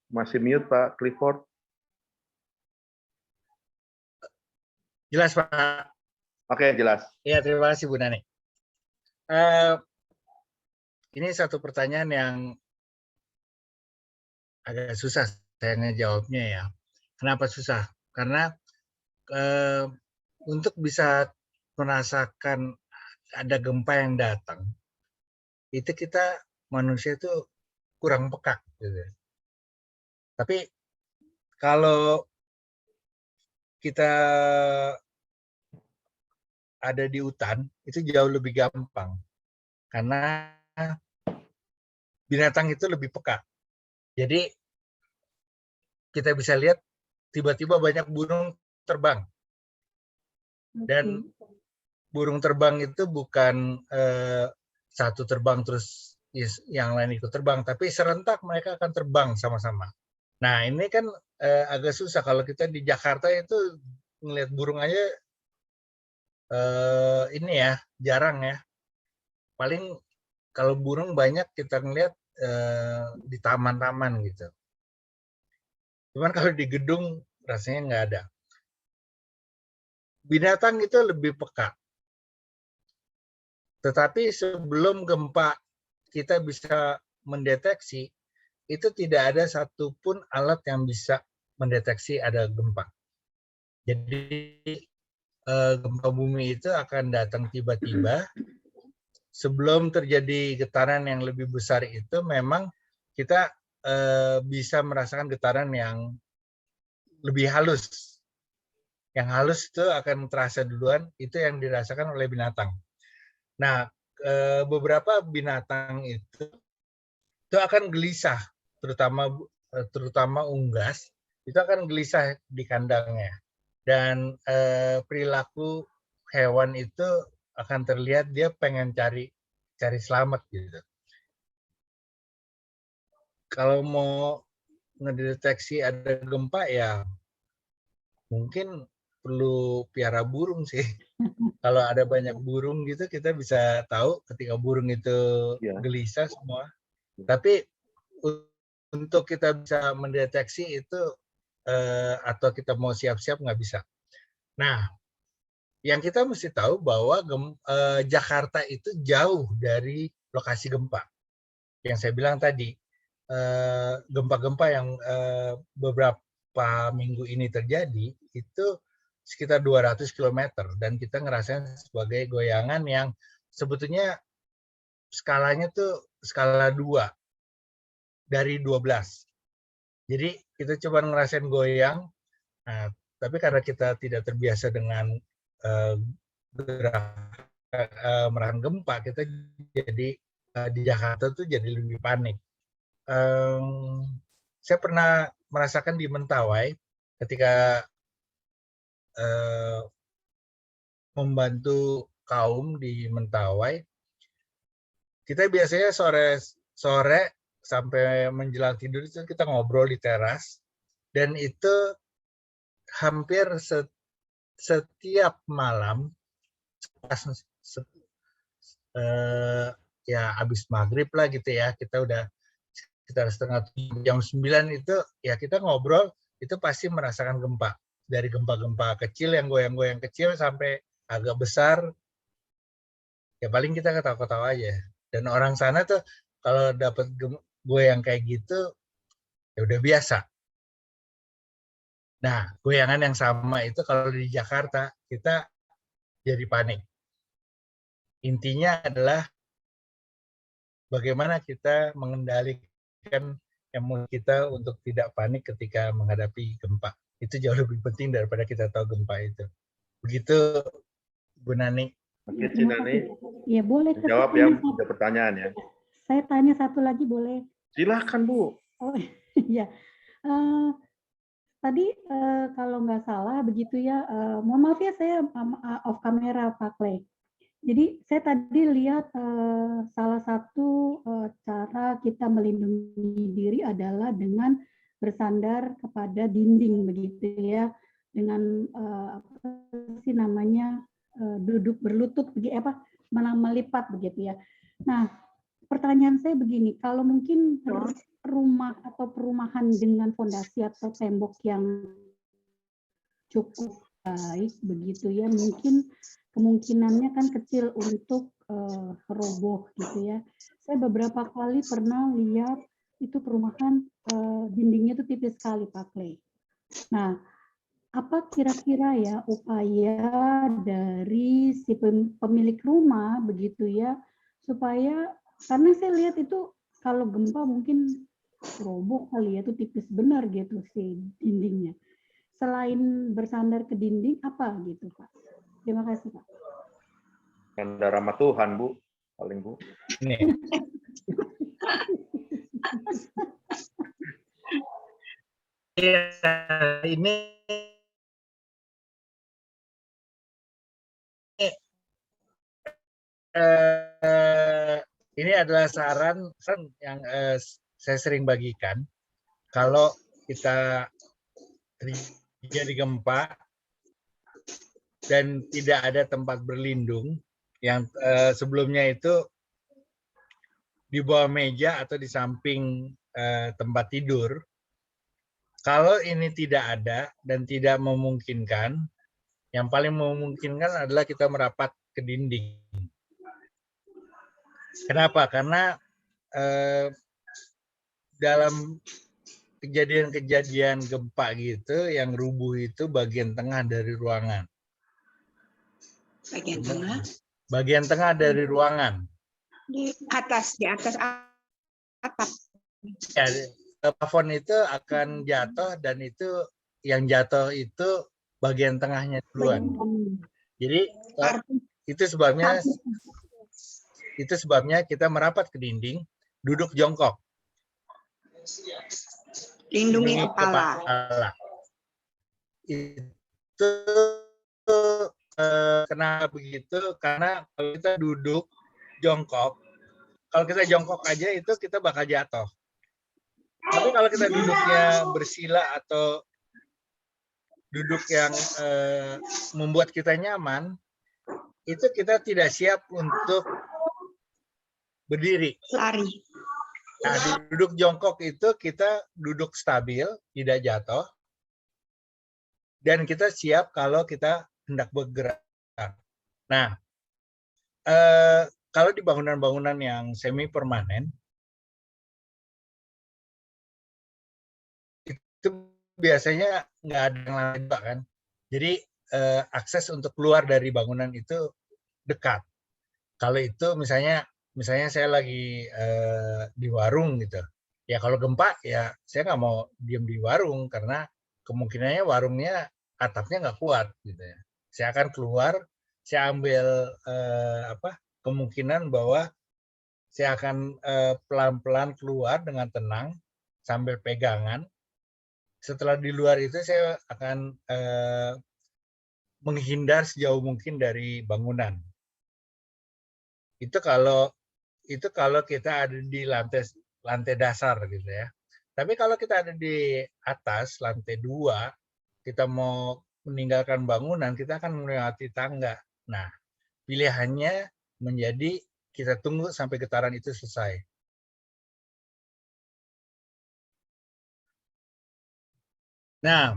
Masih mute Pak Clifford. Jelas Pak. Oke, jelas. Ya, terima kasih Bu Nani. Ini satu pertanyaan yang agak susah saya ngejawabnya ya. Kenapa susah? Karena untuk bisa merasakan ada gempa yang datang, itu kita manusia itu kurang peka. Gitu. Tapi kalau kita ada di hutan, itu jauh lebih gampang. Karena binatang itu lebih peka. Jadi kita bisa lihat tiba-tiba banyak burung terbang. Dan burung terbang itu bukan satu terbang terus yang lain ikut terbang, tapi serentak mereka akan terbang sama-sama. Nah, ini kan agak susah kalau kita di Jakarta itu ngelihat burung aja ini ya, jarang ya. Paling kalau burung banyak kita ngelihat di taman-taman gitu. Cuman kalau di gedung rasanya nggak ada. Binatang itu lebih peka. Tetapi sebelum gempa kita bisa mendeteksi, itu tidak ada satupun alat yang bisa mendeteksi ada gempa. Jadi gempa bumi itu akan datang tiba-tiba. Sebelum terjadi getaran yang lebih besar itu memang kita bisa merasakan getaran yang lebih halus. Yang halus itu akan terasa duluan, itu yang dirasakan oleh binatang. Nah, beberapa binatang itu akan gelisah, terutama unggas, itu akan gelisah di kandangnya. dan perilaku hewan itu akan terlihat dia pengen cari selamat gitu. Kalau mau ngedeteksi ada gempa ya mungkin perlu piara burung sih. Kalau ada banyak burung gitu kita bisa tahu ketika burung itu Ya. gelisah semua. Tapi untuk kita bisa mendeteksi itu atau kita mau siap-siap nggak bisa. Nah, yang kita mesti tahu bahwa Jakarta itu jauh dari lokasi gempa. Yang saya bilang tadi, gempa-gempa yang beberapa minggu ini terjadi itu sekitar 200 km dan kita ngerasain sebagai goyangan yang sebetulnya skalanya tuh skala 2 dari 12. Jadi kita coba ngerasain goyang, nah, tapi karena kita tidak terbiasa dengan merasakan gempa, kita jadi di Jakarta tuh jadi lebih panik. Saya pernah merasakan di Mentawai ketika membantu kaum di Mentawai, kita biasanya sore sampai menjelang tidur itu kita ngobrol di teras, dan itu hampir setiap malam ya habis maghrib lah gitu ya, kita udah sekitar jam 9 itu ya kita ngobrol, itu pasti merasakan gempa. Dari gempa-gempa kecil yang goyang-goyang kecil sampai agak besar, ya paling kita ketawa-ketawa aja. Dan orang sana tuh kalau dapat goyang kayak gitu, ya udah biasa. Nah, goyangan yang sama itu kalau di Jakarta, kita jadi panik. Intinya adalah bagaimana kita mengendalikan emosi kita untuk tidak panik ketika menghadapi gempa. Itu jauh lebih penting daripada kita tahu gempa itu. Begitu, Bu Nani. Oke, Cinani. Ya, boleh. Jawab ya, ada pertanyaan ya. Saya tanya satu lagi boleh? Silahkan, Bu. Oh, ya. Tadi kalau nggak salah begitu ya, mohon maaf ya saya off kamera Pak Clay. Jadi saya tadi lihat salah satu cara kita melindungi diri adalah dengan bersandar kepada dinding begitu ya, dengan apa sih namanya duduk berlutut begitu apa melipat begitu ya. Nah, pertanyaan saya begini, kalau mungkin rumah atau perumahan dengan fondasi atau tembok yang cukup baik begitu ya, mungkin kemungkinannya kan kecil untuk roboh gitu ya. Saya beberapa kali pernah lihat itu perumahan dindingnya itu tipis sekali Pak Clay. Nah, apa kira-kira ya upaya dari si pemilik rumah begitu ya, supaya karena saya lihat itu kalau gempa mungkin roboh kali ya, itu tipis benar gitu si dindingnya. Selain bersandar ke dinding, apa gitu Pak? Terima kasih Pak. Tanda rahmat Tuhan, Bu. Paling, Bu. Nih. Ya, ini adalah saran yang saya sering bagikan. Kalau kita terjadi gempa dan tidak ada tempat berlindung, yang sebelumnya itu di bawah meja atau di samping tempat tidur, kalau ini tidak ada dan tidak memungkinkan, yang paling memungkinkan adalah kita merapat ke dinding. Kenapa? Karena dalam kejadian-kejadian gempa gitu, yang rubuh itu bagian tengah dari ruangan. Bagian tengah? Bagian tengah dari ruangan. Di atas atap. Ya, plafon itu akan jatuh dan itu yang jatuh itu bagian tengahnya duluan. Jadi itu sebabnya kita merapat ke dinding, duduk jongkok. Lindungi kepala. itu kenapa begitu? Karena kalau kita duduk jongkok, kalau kita jongkok aja itu kita bakal jatuh. Tapi kalau kita duduknya bersila atau duduk yang membuat kita nyaman, itu kita tidak siap untuk berdiri. Lari. Nah, duduk jongkok itu kita duduk stabil, tidak jatuh, dan kita siap kalau kita hendak bergerak. Nah, kalau di bangunan-bangunan yang semi permanen, itu biasanya nggak ada yang lantai dua kan. Jadi akses untuk keluar dari bangunan itu dekat. Kalau itu misalnya saya lagi di warung gitu, ya kalau gempa ya saya nggak mau diem di warung karena kemungkinannya warungnya atapnya nggak kuat gitu ya. Saya akan keluar, saya ambil kemungkinan bahwa saya akan pelan-pelan keluar dengan tenang sambil pegangan. Setelah di luar itu saya akan menghindar sejauh mungkin dari bangunan. Itu kalau kita ada di lantai dasar gitu ya. Tapi kalau kita ada di atas lantai 2, kita mau meninggalkan bangunan, kita akan melewati tangga. Nah, pilihannya menjadi kita tunggu sampai getaran itu selesai. Nah,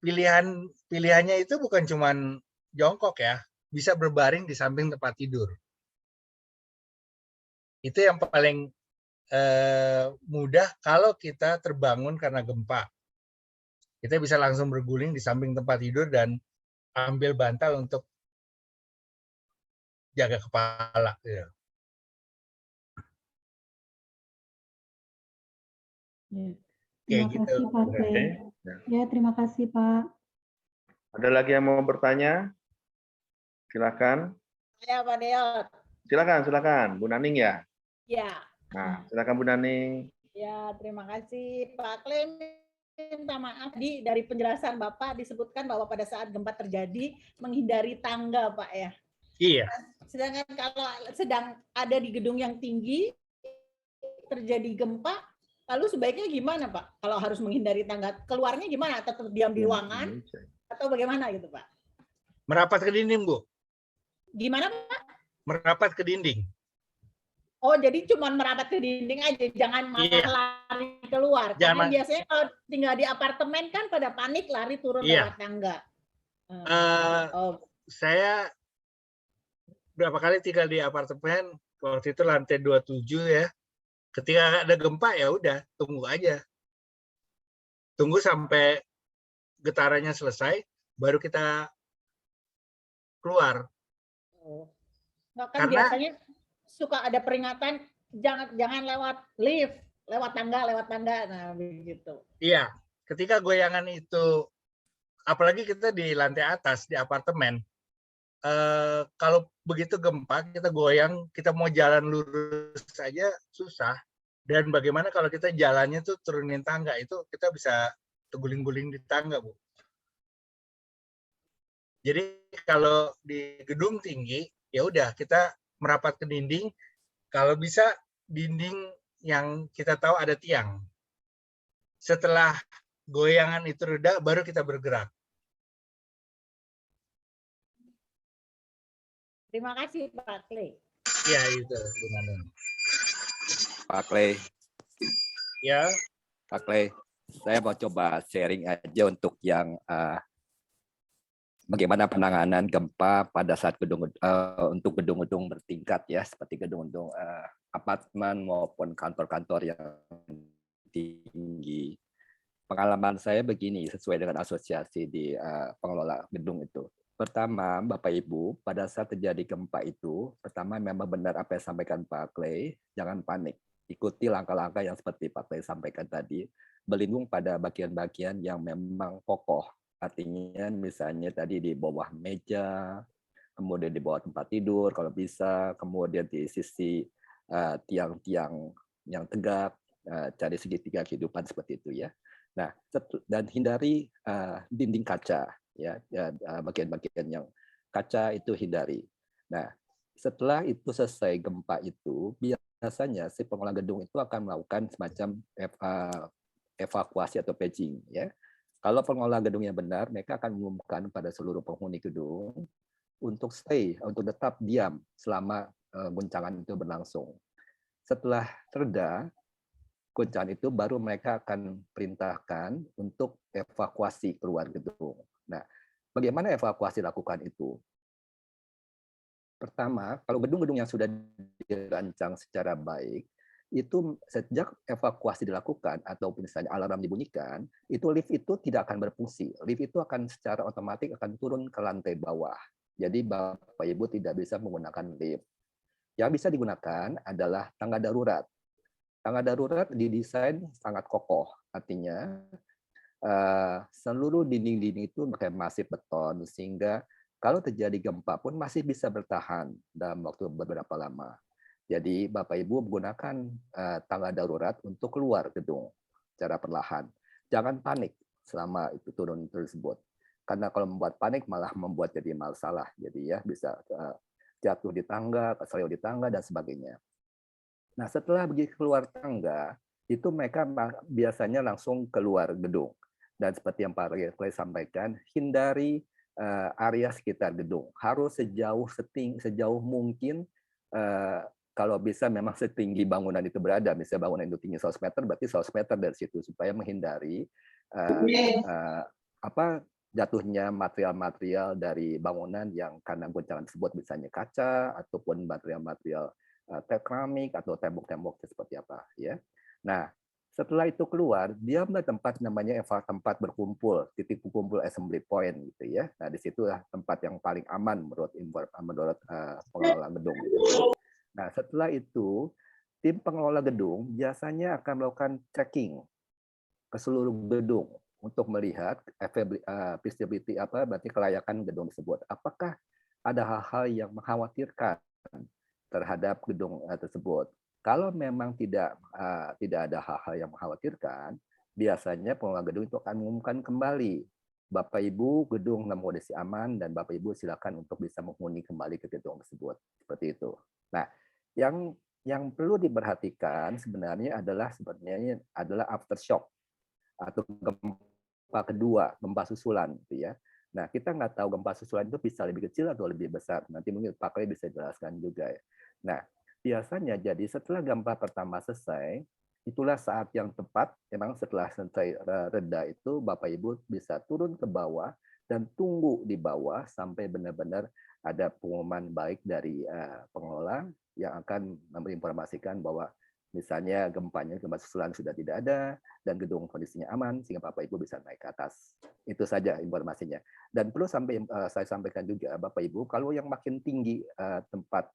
pilihannya itu bukan cuman jongkok ya, bisa berbaring di samping tempat tidur. Itu yang paling mudah kalau kita terbangun karena gempa. Kita bisa langsung berguling di samping tempat tidur dan ambil bantal untuk jaga kepala. Ya. Terima kasih Pak Clay. Ya, terima kasih Pak. Ada lagi yang mau bertanya? Silakan. Ya, Pak Deot. Silakan, Bu Naning ya. Ya. Nah, silakan Bu Naning. Ya, terima kasih Pak Clay. Minta maaf dari penjelasan Bapak disebutkan bahwa pada saat gempa terjadi menghindari tangga, Pak ya. Iya. Sedangkan kalau sedang ada di gedung yang tinggi terjadi gempa, lalu sebaiknya gimana Pak? Kalau harus menghindari tangga, keluarnya gimana? Tetap diam di ruangan atau bagaimana gitu Pak? Merapat ke dinding, Bu. Gimana Pak? Merapat ke dinding. Oh, jadi cuma merapat ke dinding aja, jangan malah lari keluar. Karena biasanya kalau tinggal di apartemen kan pada panik lari turun lewat tangga. Saya berapa kali tinggal di apartemen, waktu itu lantai 27 ya. Ketika ada gempa ya udah, tunggu aja. Tunggu sampai getarannya selesai, baru kita keluar. Kan biasanya suka ada peringatan jangan lewat lift, lewat tangga, nah begitu. Iya, ketika goyangan itu, apalagi kita di lantai atas di apartemen, kalau begitu gempa kita goyang, kita mau jalan lurus saja susah. Dan bagaimana kalau kita jalannya tuh turunin tangga, itu kita bisa terguling-guling di tangga, Bu. Jadi kalau di gedung tinggi, ya udah kita merapat ke dinding, kalau bisa dinding yang kita tahu ada tiang. Setelah goyangan itu reda, baru kita bergerak. Terima kasih Pak Clay. Ya itu, gimana? Pak Clay. Ya. Pak Clay, saya mau coba sharing aja untuk yang bagaimana penanganan gempa pada saat untuk gedung-gedung bertingkat ya, seperti gedung-gedung apartemen maupun kantor-kantor yang tinggi. Pengalaman saya begini, sesuai dengan asosiasi di pengelola gedung itu. Pertama, Bapak Ibu, pada saat terjadi gempa itu, pertama memang benar apa yang disampaikan Pak Clay, jangan panik. Ikuti langkah-langkah yang seperti Pak Clay sampaikan tadi, berlindung pada bagian-bagian yang memang kokoh. Artinya misalnya tadi di bawah meja, kemudian di bawah tempat tidur kalau bisa, kemudian di sisi tiang-tiang yang tegak, cari segitiga kehidupan seperti itu ya. Nah, dan hindari dinding kaca, ya, bagian-bagian yang kaca itu hindari. Nah, setelah itu selesai gempa itu, biasanya si pengelola gedung itu akan melakukan semacam evakuasi atau paging, ya. Kalau pengelola gedungnya benar, mereka akan mengumumkan pada seluruh penghuni gedung untuk stay, untuk tetap diam selama guncangan itu berlangsung. Setelah reda, guncangan itu baru mereka akan perintahkan untuk evakuasi keluar gedung. Nah, bagaimana evakuasi lakukan itu? Pertama, kalau gedung-gedung yang sudah dirancang secara baik, itu sejak evakuasi dilakukan atau misalnya alarm dibunyikan, itu lift itu tidak akan berfungsi. Lift itu akan secara otomatis akan turun ke lantai bawah. Jadi Bapak Ibu tidak bisa menggunakan lift. Yang bisa digunakan adalah tangga darurat. Tangga darurat didesain sangat kokoh, artinya seluruh dinding-dinding itu pakai masif beton sehingga kalau terjadi gempa pun masih bisa bertahan dalam waktu beberapa lama. Jadi Bapak Ibu menggunakan tangga darurat untuk keluar gedung secara perlahan. Jangan panik selama itu turun tersebut. Karena kalau membuat panik malah membuat jadi masalah. Jadi ya bisa jatuh di tangga, keseleo di tangga dan sebagainya. Nah, setelah begitu keluar tangga, itu mereka biasanya langsung keluar gedung. Dan seperti yang Pak Rektor sampaikan, hindari area sekitar gedung. Harus sejauh mungkin, kalau bisa memang setinggi bangunan itu berada. Misalnya bangunan itu tinggi 100 meter, berarti 100 meter dari situ, supaya menghindari jatuhnya material-material dari bangunan yang karena goncangan tersebut, misalnya kaca, ataupun material-material keramik atau tembok-tembok seperti apa, ya. Nah, setelah itu keluar, dia mulai tempat namanya tempat berkumpul, titik kumpul assembly point gitu ya. Nah, disitulah tempat yang paling aman menurut pengelola gedung. Nah, setelah itu tim pengelola gedung biasanya akan melakukan checking ke seluruh gedung untuk melihat feasibility berarti kelayakan gedung tersebut. Apakah ada hal-hal yang mengkhawatirkan terhadap gedung tersebut. Kalau memang tidak ada hal-hal yang mengkhawatirkan, biasanya pengelola gedung itu akan mengumumkan kembali, Bapak Ibu gedung dalam kondisi aman dan Bapak Ibu silakan untuk bisa menghuni kembali ke gedung tersebut. Seperti itu. Nah, yang perlu diperhatikan sebenarnya adalah aftershock atau gempa kedua, gempa susulan, gitu ya. Nah, kita nggak tahu gempa susulan itu bisa lebih kecil atau lebih besar. Nanti mungkin Pak Clay bisa jelaskan juga ya. Nah, biasanya jadi setelah gempa pertama selesai, itulah saat yang tepat, memang setelah selesai reda itu, Bapak Ibu bisa turun ke bawah dan tunggu di bawah sampai benar-benar ada pengumuman baik dari pengelola yang akan menginformasikan bahwa misalnya gempa susulan sudah tidak ada dan gedung kondisinya aman sehingga Bapak Ibu bisa naik ke atas. Itu saja informasinya. Dan perlu saya sampaikan juga Bapak Ibu, kalau yang makin tinggi tempat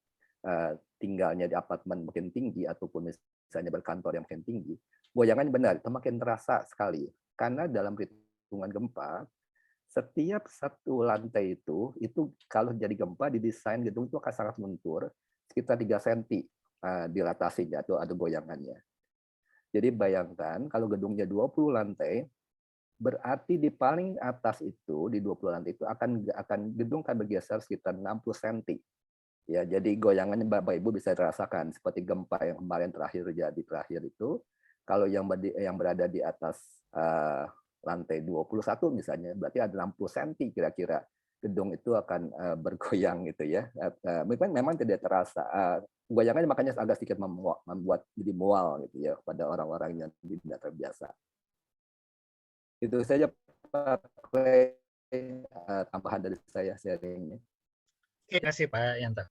tinggalnya di apartemen makin tinggi ataupun misalnya berkantor yang makin tinggi, goyangan benar itu makin terasa sekali. Karena dalam perhitungan gempa, setiap satu lantai itu kalau jadi gempa didesain gedung itu akan sangat luntur sekitar 3 cm dilatasinya atau ada goyangannya. Jadi bayangkan kalau gedungnya 20 lantai, berarti di paling atas itu di 20 lantai itu gedung akan bergeser sekitar 60 cm. Ya, jadi goyangannya Bapak Ibu bisa dirasakan seperti gempa yang kemarin terakhir itu. Kalau yang berada di atas lantai 21 misalnya, berarti ada 60 cm kira-kira gedung itu akan bergoyang gitu ya. Memang tidak terasa. Goyangannya makanya agak sedikit membuat jadi mual gitu ya pada orang-orang yang tidak terbiasa. Itu saja Pak Clay, tambahan dari saya sharingnya. Terima kasih Pak Yanto.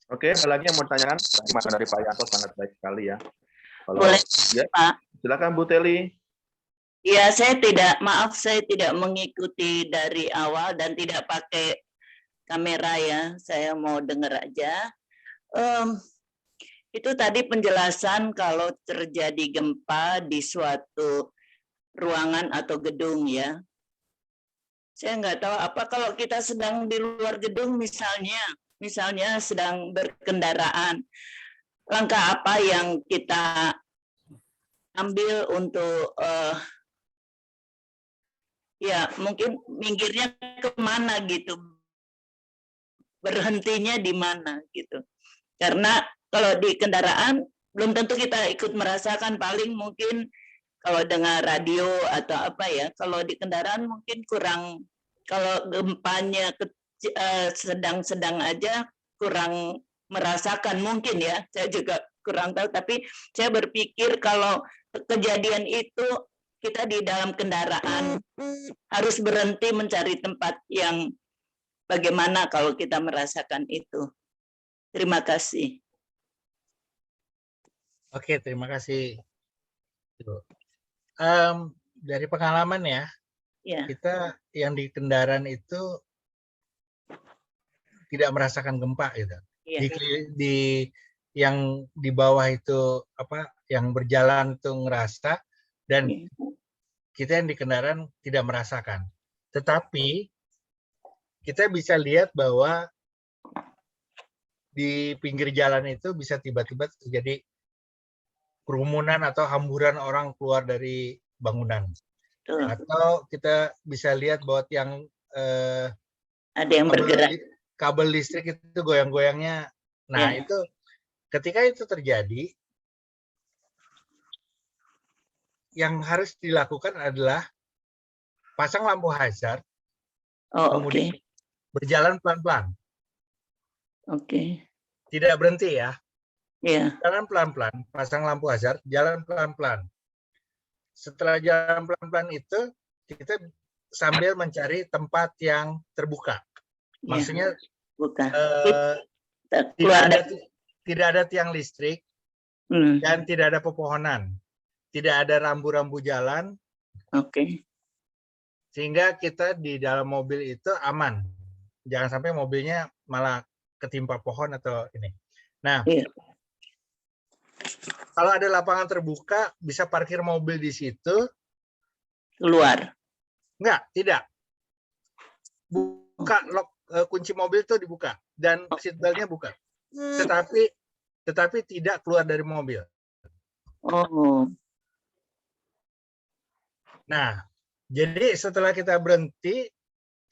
Oke, ada lagi yang mau ditanyakan? Masukan dari Pak Yanto sangat baik sekali ya. Kalau Boleh, ya, Pak. silakan Bu Teli. Ya, saya tidak mengikuti dari awal dan tidak pakai kamera ya. Saya mau dengar aja. Itu tadi penjelasan kalau terjadi gempa di suatu ruangan atau gedung ya. Saya nggak tahu apa kalau kita sedang di luar gedung misalnya sedang berkendaraan, langkah apa yang kita ambil untuk ya mungkin minggirnya kemana gitu, berhentinya di mana gitu. Karena kalau di kendaraan belum tentu kita ikut merasakan, paling mungkin kalau dengar radio atau apa ya. Kalau di kendaraan mungkin kurang, kalau gempanya sedang-sedang aja kurang merasakan mungkin ya. Saya juga kurang tahu, tapi saya berpikir kalau kejadian itu kita di dalam kendaraan harus berhenti mencari tempat yang bagaimana kalau kita merasakan itu. Terima kasih. Oke, terima kasih. Dari pengalaman ya, Ya, kita yang di kendaraan itu tidak merasakan gempa gitu. ya. Di yang di bawah itu apa, yang berjalan itu ngerasa, dan Ya. kita yang di kendaraan tidak merasakan. Tetapi kita bisa lihat bahwa di pinggir jalan itu bisa tiba-tiba terjadi kerumunan atau hamburan orang keluar dari bangunan. Tuh, Atau kita bisa lihat bahwa ada yang bergerak. kabel listrik itu goyang-goyangnya. Nah, Ya. itu ketika itu terjadi, yang harus dilakukan adalah pasang lampu hazard, Oh, oke. kemudian berjalan pelan-pelan. Oke. Tidak berhenti ya. Ya. Jalan pelan-pelan, pasang lampu hazard, jalan pelan-pelan. Setelah jalan pelan-pelan itu, kita sambil mencari tempat yang terbuka. Maksudnya Bukan. tidak ada tiang listrik dan tidak ada pepohonan, tidak ada rambu-rambu jalan, Oke. sehingga kita di dalam mobil itu aman. Jangan sampai mobilnya malah ketimpa pohon atau ini. Nah, Iya. kalau ada lapangan terbuka, bisa parkir mobil di situ. Keluar. Enggak, tidak. Buka lock, kunci mobil itu dibuka dan seatbeltnya buka. Tetapi tidak keluar dari mobil. Oh. Nah, jadi setelah kita berhenti,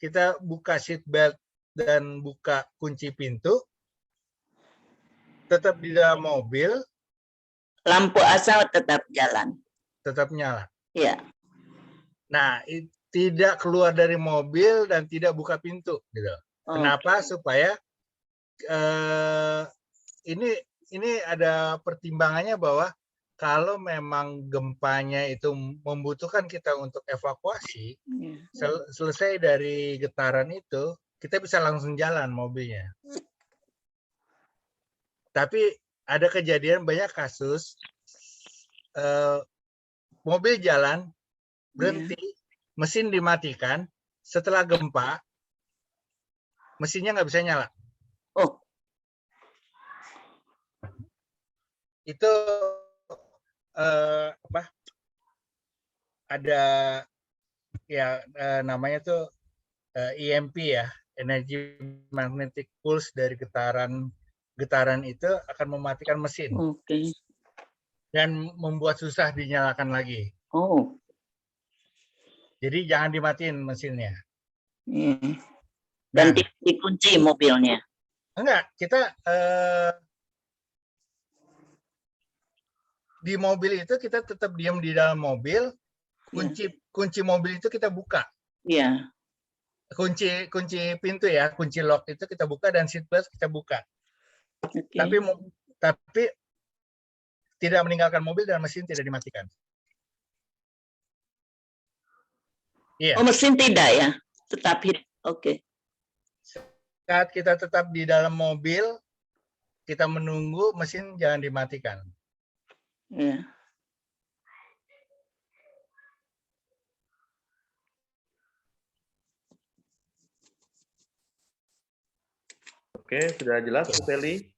kita buka seatbelt dan buka kunci pintu, tetap di dalam mobil, Lampu asal tetap jalan. tetap nyala. Ya. Nah, tidak keluar dari mobil dan tidak buka pintu, gitu. Oh. Kenapa? Supaya ini ada pertimbangannya bahwa kalau memang gempanya itu membutuhkan kita untuk evakuasi, selesai dari getaran itu, kita bisa langsung jalan mobilnya. Tapi ada kejadian banyak kasus, mobil jalan, berhenti, mesin dimatikan, setelah gempa, mesinnya nggak bisa nyala. Oh. Itu ada ya namanya tuh EMP ya, energy magnetic pulse dari getaran itu akan mematikan mesin. Oke. Dan membuat susah dinyalakan lagi. Oh. Jadi jangan dimatiin mesinnya. Dan dikunci mobilnya. Enggak, kita di mobil itu kita tetap diam di dalam mobil. Kunci mobil itu kita buka. Iya. Kunci pintu ya, kunci lock itu kita buka dan seatbelt kita buka. Okay. Tapi tidak meninggalkan mobil dan mesin tidak dimatikan. Iya. Oh, mesin tidak ya, tetap hidup. Oke. Saat kita tetap di dalam mobil, kita menunggu mesin jangan dimatikan. Iya. Oke, sudah jelas, Bu Feli?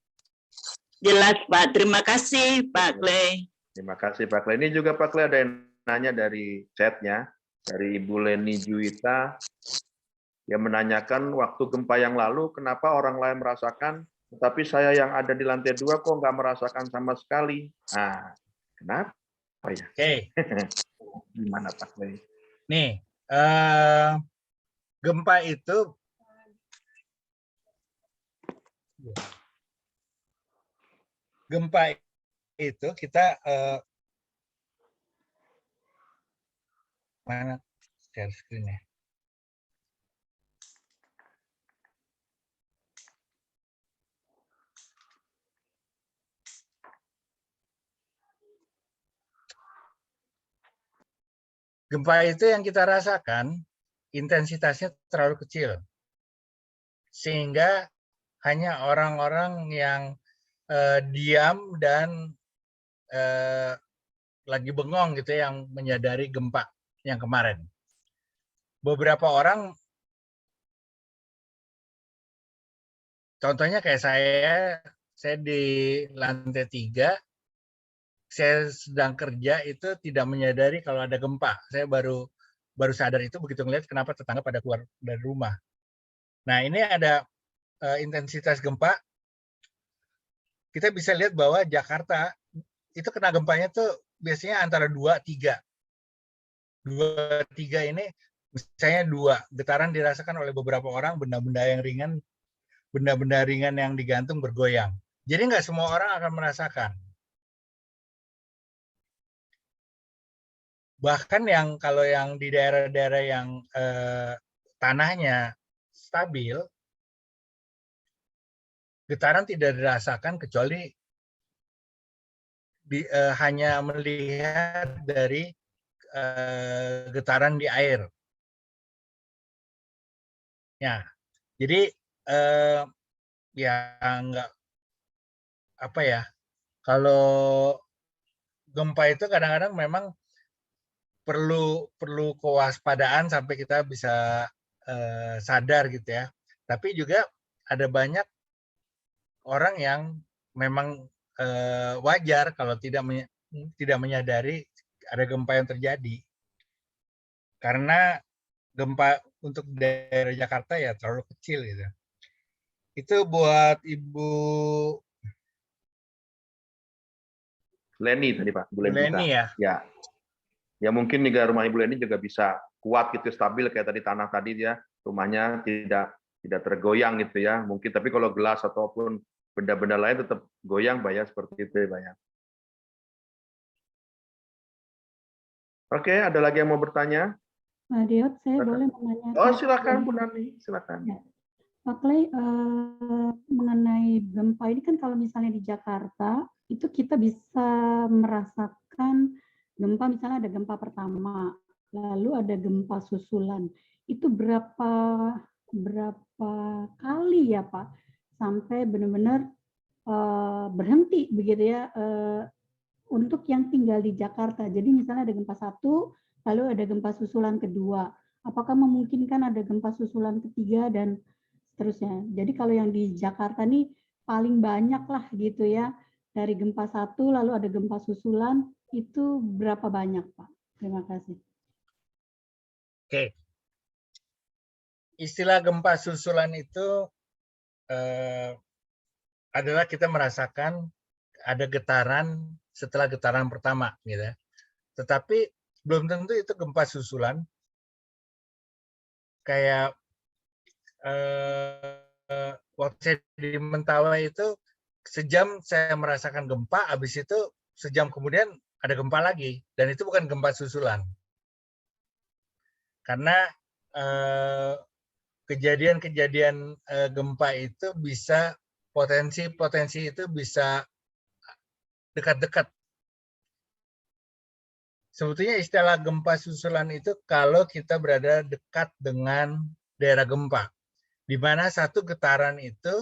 Jelas, Pak. Terima kasih, Pak Clay. Terima kasih, Pak Clay. Ini juga Pak Clay ada yang nanya dari chatnya, dari Ibu Leni Juwita, yang menanyakan waktu gempa yang lalu, kenapa orang lain merasakan, tetapi saya yang ada di lantai 2 kok nggak merasakan sama sekali. Nah, kenapa? apa ya? Oke. Gimana Pak Clay? Nih, gempa itu kita mana share screen-nya? Gempa itu yang kita rasakan intensitasnya terlalu kecil, sehingga hanya orang-orang yang diam dan lagi bengong gitu yang menyadari gempa yang kemarin. Beberapa orang, contohnya kayak saya di lantai 3, saya sedang kerja itu tidak menyadari kalau ada gempa. Saya baru sadar itu begitu ngeliat kenapa tetangga pada keluar dari rumah. Nah, ini ada intensitas gempa. Kita bisa lihat bahwa Jakarta itu kena gempanya tuh biasanya antara 2-3. 2-3 ini misalnya 2 getaran dirasakan oleh beberapa orang, benda-benda ringan yang digantung bergoyang. Jadi nggak semua orang akan merasakan. Bahkan kalau yang di daerah-daerah yang tanahnya stabil, getaran tidak dirasakan kecuali hanya melihat dari getaran di air. Ya, jadi ya nggak apa ya. Kalau gempa itu kadang-kadang memang perlu kewaspadaan sampai kita bisa sadar gitu ya. Tapi juga ada banyak orang yang memang wajar kalau tidak menyadari ada gempa yang terjadi. Karena gempa untuk daerah Jakarta ya terlalu kecil gitu. Itu buat Ibu Leni tadi Pak, Bu Leni ya. Ya mungkin juga rumah Ibu Leni juga bisa kuat gitu, stabil kayak tadi tanah tadi ya, rumahnya tidak tergoyang gitu ya. Mungkin tapi kalau gelas ataupun benda-benda lain tetap goyang Pak ya, seperti itu ya Pak ya. Oke, ada lagi yang mau bertanya? Pak Diot, saya boleh menanyakan? Oh, silakan Bu Nani, silakan. Ya. Pak Clay, mengenai gempa ini kan kalau misalnya di Jakarta, itu kita bisa merasakan gempa, misalnya ada gempa pertama, lalu ada gempa susulan. Itu berapa kali ya Pak, sampai benar-benar berhenti begitu ya, untuk yang tinggal di Jakarta. Jadi misalnya ada gempa 1, lalu ada gempa susulan kedua. Apakah memungkinkan ada gempa susulan ketiga dan seterusnya. Jadi kalau yang di Jakarta nih paling banyak lah gitu ya, dari gempa 1 lalu ada gempa susulan, itu berapa banyak Pak? Terima kasih. Oke. Istilah gempa susulan itu adalah kita merasakan ada getaran setelah getaran pertama gitu. Tetapi belum tentu itu gempa susulan. Kayak waktu saya di Mentawai itu sejam saya merasakan gempa, habis itu sejam kemudian ada gempa lagi, dan itu bukan gempa susulan. Karena kejadian-kejadian gempa itu bisa potensi itu bisa dekat-dekat. Sebetulnya istilah gempa susulan itu kalau kita berada dekat dengan daerah gempa, di mana satu getaran itu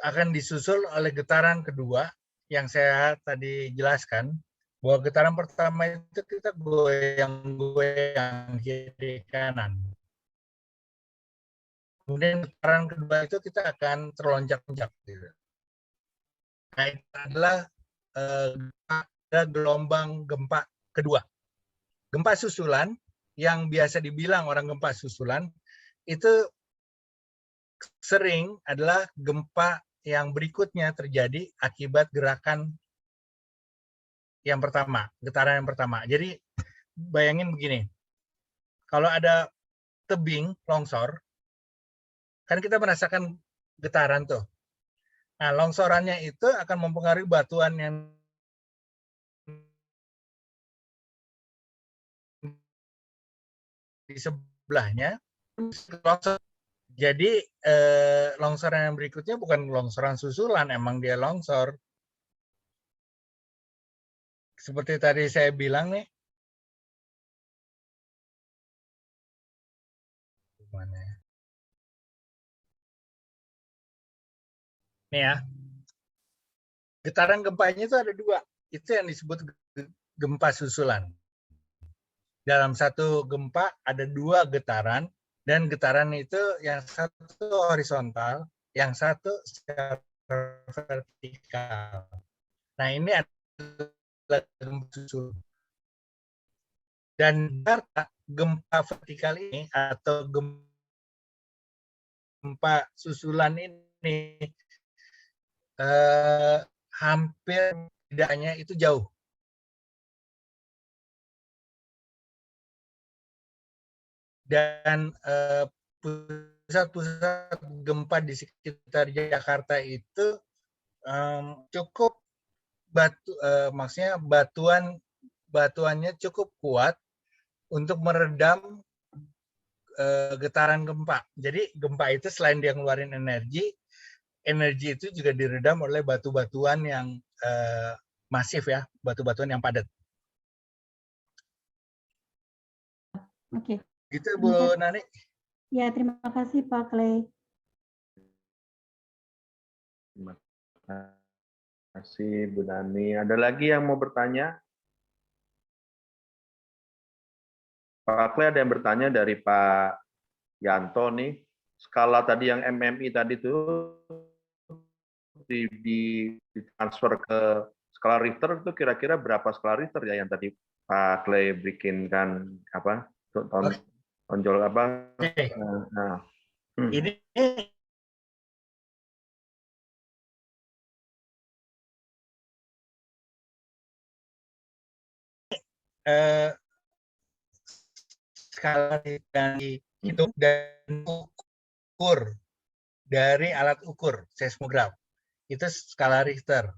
akan disusul oleh getaran kedua yang saya tadi jelaskan, bahwa getaran pertama itu kita goyang-goyang kiri kanan. Kemudian getaran kedua itu kita akan terlonjak-lonjak. Nah, itu adalah gelombang gempa kedua. Gempa susulan yang biasa dibilang orang gempa susulan itu sering adalah gempa yang berikutnya terjadi akibat gerakan yang pertama, getaran yang pertama. Jadi bayangin begini, kalau ada tebing longsor, kan kita merasakan getaran tuh. Nah, longsorannya itu akan mempengaruhi batuan yang di sebelahnya. Longsor. Jadi longsoran yang berikutnya bukan longsoran susulan, emang dia longsor. Seperti tadi saya bilang nih, gimana ya? Nih ya, getaran gempanya itu ada dua. Itu yang disebut gempa susulan. Dalam satu gempa ada dua getaran, dan getaran itu yang satu horizontal, yang satu secara vertikal. Nah, ini adalah gempa susulan. Dan gempa vertikal ini atau gempa susulan ini hampir tidaknya itu jauh. Dan pusat-pusat gempa di sekitar Jakarta itu cukup maksudnya batuannya cukup kuat untuk meredam getaran gempa. Jadi gempa itu selain dia ngeluarin energi itu juga diredam oleh batu-batuan yang masif ya, batu-batuan yang padat. Oke. Gitu Bu Nani. Ya, terima kasih Pak Clay. Terima kasih Bu Nani. Ada lagi yang mau bertanya? Pak Clay, ada yang bertanya dari Pak Yanto nih. Skala tadi yang MMI tadi itu di transfer ke skala Richter itu kira-kira berapa skala Richter ya yang tadi Pak Clay bikinkan apa? Tonjol apa? Nah. Ini skala yang dihitung dan ukur dari alat ukur seismograf itu skala Richter.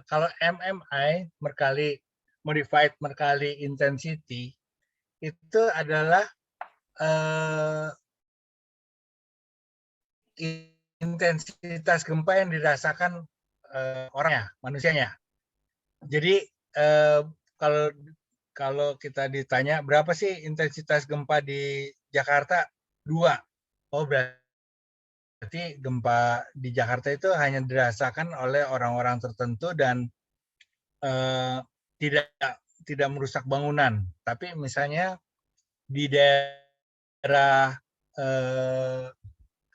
Kalau MMI merkali modified merkali intensity itu adalah intensitas gempa yang dirasakan orangnya, manusianya. Jadi kalau kita ditanya berapa sih intensitas gempa di Jakarta? 2. Oh, berarti gempa di Jakarta itu hanya dirasakan oleh orang-orang tertentu dan tidak merusak bangunan. Tapi misalnya di daerah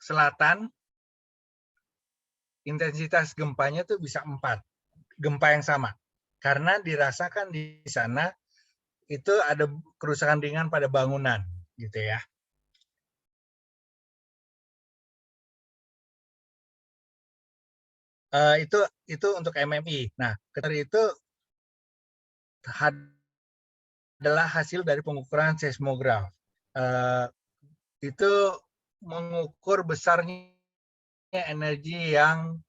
selatan intensitas gempanya tuh bisa 4 gempa yang sama karena dirasakan di sana itu ada kerusakan ringan pada bangunan gitu ya. Itu untuk MMI. Nah, itu adalah hasil dari pengukuran seismograf. Itu mengukur besarnya energi yang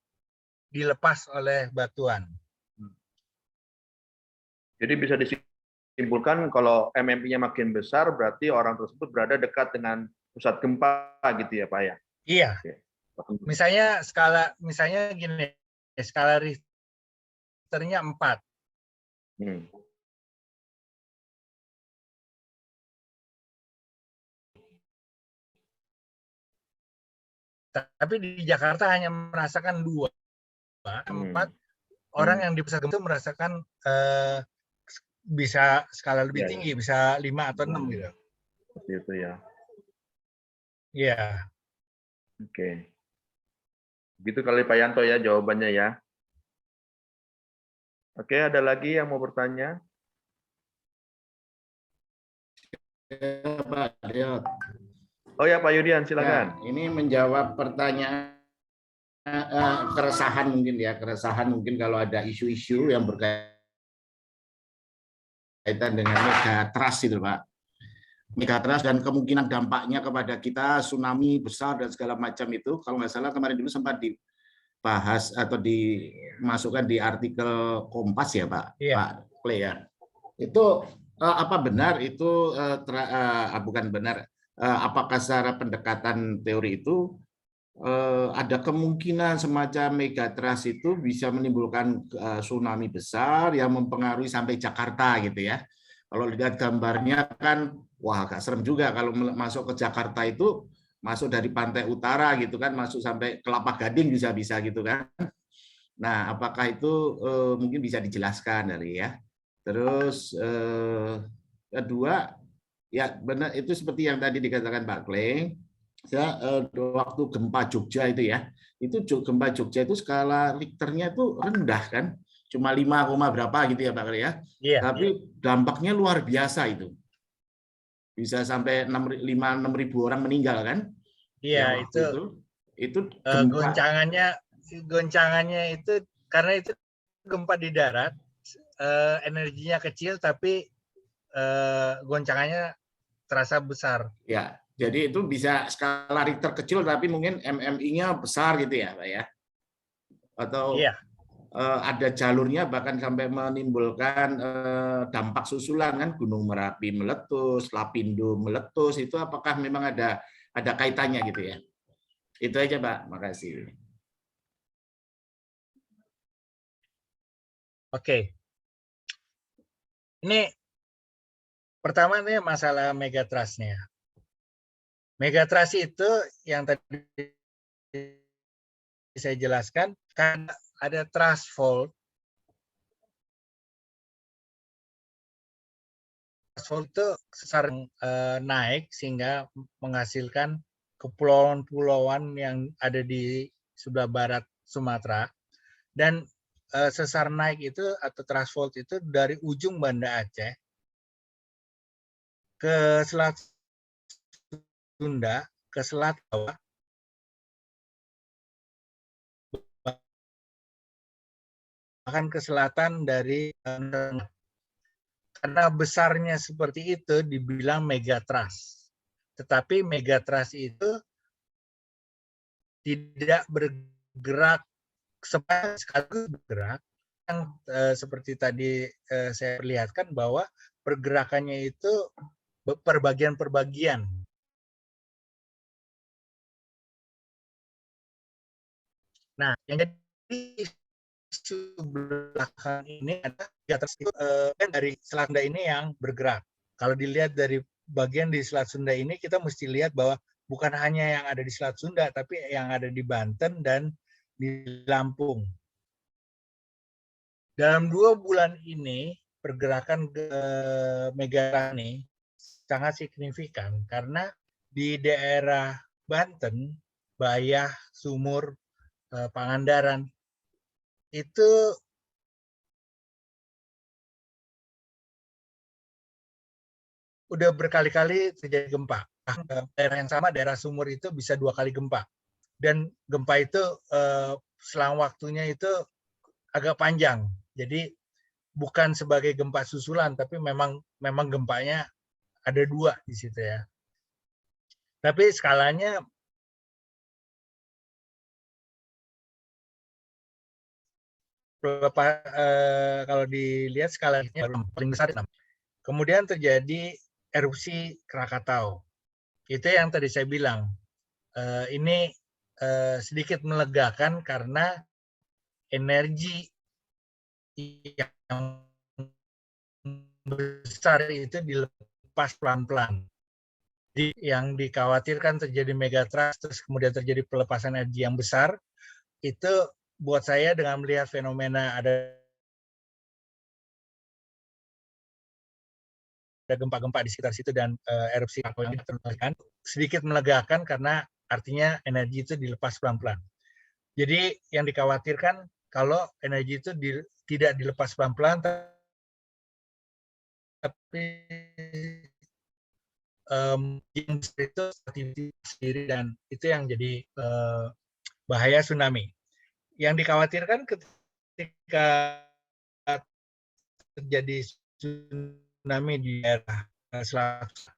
dilepas oleh batuan. Jadi bisa disimpulkan kalau MMI-nya makin besar berarti orang tersebut berada dekat dengan pusat gempa gitu ya Pak ya? Iya. Oke. Misalnya gini, skala Richternya 4. Tapi di Jakarta hanya merasakan 2. 4 orang yang di pusat gempa itu merasakan bisa skala lebih tinggi, bisa 5 atau 6 gitu. Seperti itu ya. Iya. Oke. Begitu kali Pak Yanto ya jawabannya ya. Oke, ada lagi yang mau bertanya? Ya, Pak Diot. Oh ya Pak Yudian, silakan. Ya, ini menjawab pertanyaan keresahan mungkin kalau ada isu-isu yang berkaitan berkaitan dengan megatrust itu, Pak. Megatrust dan kemungkinan dampaknya kepada kita, tsunami besar dan segala macam itu, kalau nggak salah kemarin dulu sempat dibahas atau dimasukkan di artikel Kompas ya, Pak. Iya. Pak Clay ya. Itu apa benar itu bukan benar? Apakah secara pendekatan teori itu ada kemungkinan semacam megatrust itu bisa menimbulkan tsunami besar yang mempengaruhi sampai Jakarta gitu ya. Kalau lihat gambarnya kan, wah agak serem juga kalau masuk ke Jakarta itu, masuk dari pantai utara gitu kan, masuk sampai Kelapa Gading bisa gitu kan. Nah, apakah itu mungkin bisa dijelaskan dari ya. Terus kedua, ya benar itu seperti yang tadi dikatakan Pak Clay. Ya, waktu gempa Jogja itu gempa Jogja itu skala Richternya itu rendah kan, cuma 5, berapa gitu ya Pak Clay ya. Iya. Tapi dampaknya luar biasa itu, bisa sampai 5-6 ribu orang meninggal kan. Iya, itu gempa. goncangannya itu karena itu gempa di darat, energinya kecil tapi goncangannya terasa besar. Ya. Jadi itu bisa skala Richter kecil tapi mungkin MMI-nya besar gitu ya, Pak ya. Atau iya. Ada jalurnya bahkan sampai menimbulkan dampak susulan kan, Gunung Merapi meletus, Lapindo meletus, itu apakah memang ada kaitannya gitu ya. Itu aja Pak, makasih. Oke. Ini pertama nih masalah megatrust-nya. Megatrust itu yang tadi saya jelaskan, kan ada trust fault. Trust fault itu sesar naik sehingga menghasilkan kepulauan-pulauan yang ada di sebelah barat Sumatera. Dan sesar naik itu atau trust fault itu dari ujung Banda Aceh ke selat Sunda, ke selat Jawa, bahkan ke selatan dari karena besarnya seperti itu dibilang megatrust. Tetapi megatrust itu tidak bergerak sekaligus bergerak, yang seperti tadi saya perlihatkan bahwa pergerakannya itu perbagian-perbagian. Nah, yang jadi isu belakang ini adalah dari Selat Sunda ini yang bergerak. Kalau dilihat dari bagian di Selat Sunda ini, kita mesti lihat bahwa bukan hanya yang ada di Selat Sunda, tapi yang ada di Banten dan di Lampung. Dalam 2 bulan ini, pergerakan megatrust ini sangat signifikan karena di daerah Banten, Bayah, Sumur, Pangandaran, itu udah berkali-kali terjadi gempa. Daerah yang sama, daerah Sumur itu bisa 2 kali gempa. Dan gempa itu selang waktunya itu agak panjang. Jadi bukan sebagai gempa susulan, tapi memang gempanya ada 2 di situ ya. Tapi skalanya kalau dilihat skalanya paling besar. Kemudian terjadi erupsi Krakatau. Itu yang tadi saya bilang. Ini sedikit melegakan karena energi yang besar itu dilepas pelan-pelan. Yang dikhawatirkan terjadi megatrust, terus kemudian terjadi pelepasan energi yang besar, itu buat saya dengan melihat fenomena ada gempa-gempa di sekitar situ dan erupsi yang terjadi sedikit melegakan karena artinya energi itu dilepas pelan-pelan. Jadi yang dikhawatirkan kalau energi itu tidak dilepas pelan-pelan, tapi itu sendiri, dan itu yang jadi bahaya tsunami. Yang dikhawatirkan ketika terjadi tsunami tsunami di daerah selatan.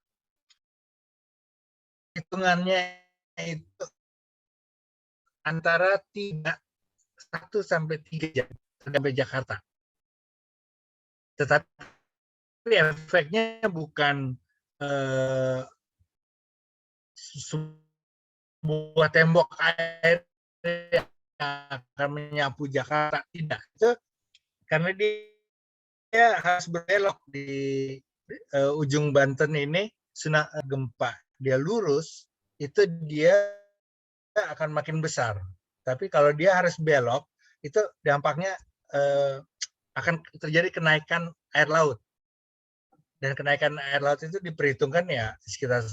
Hitungannya itu antara 1 sampai 3 jam sampai Jakarta. Tetapi efeknya bukan sebuah tembok air yang akan menyapu Jakarta, tidak. Itu karena dia harus berbelok di ujung Banten ini, gempa dia lurus, itu dia akan makin besar. Tapi kalau dia harus belok, itu dampaknya akan terjadi kenaikan air laut. Dan kenaikan air laut itu diperhitungkan ya sekitar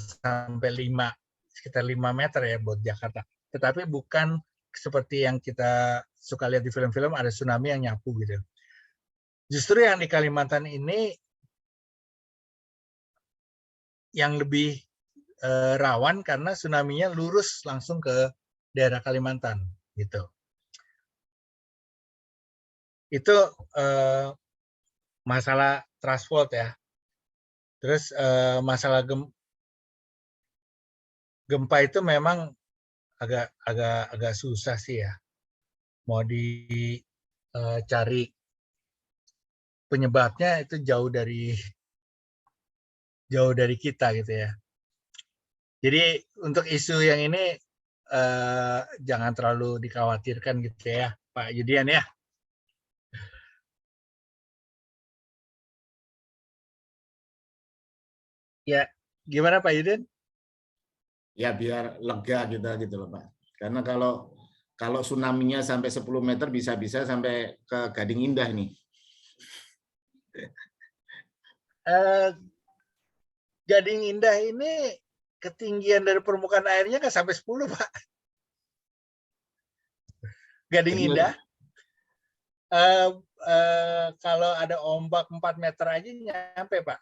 5 meter ya buat Jakarta. Tetapi bukan seperti yang kita suka lihat di film-film, ada tsunami yang nyapu gitu. Justru yang di Kalimantan ini yang lebih rawan karena tsunami-nya lurus langsung ke daerah Kalimantan gitu. Itu masalah trust fault ya. Terus masalah gempa itu memang agak susah sih ya. Mau dicari penyebabnya itu jauh dari kita gitu ya. Jadi untuk isu yang ini jangan terlalu dikhawatirkan gitu ya, Pak Yudian ya. Ya, gimana Pak Yudian? Ya biar lega kita gitu loh Pak. Karena kalau tsunami-nya sampai 10 meter bisa-bisa sampai ke Gading Indah nih. Gading Indah ini ketinggian dari permukaan airnya nggak sampai 10 Pak. Gading Indah kalau ada ombak 4 meter aja nyampe Pak.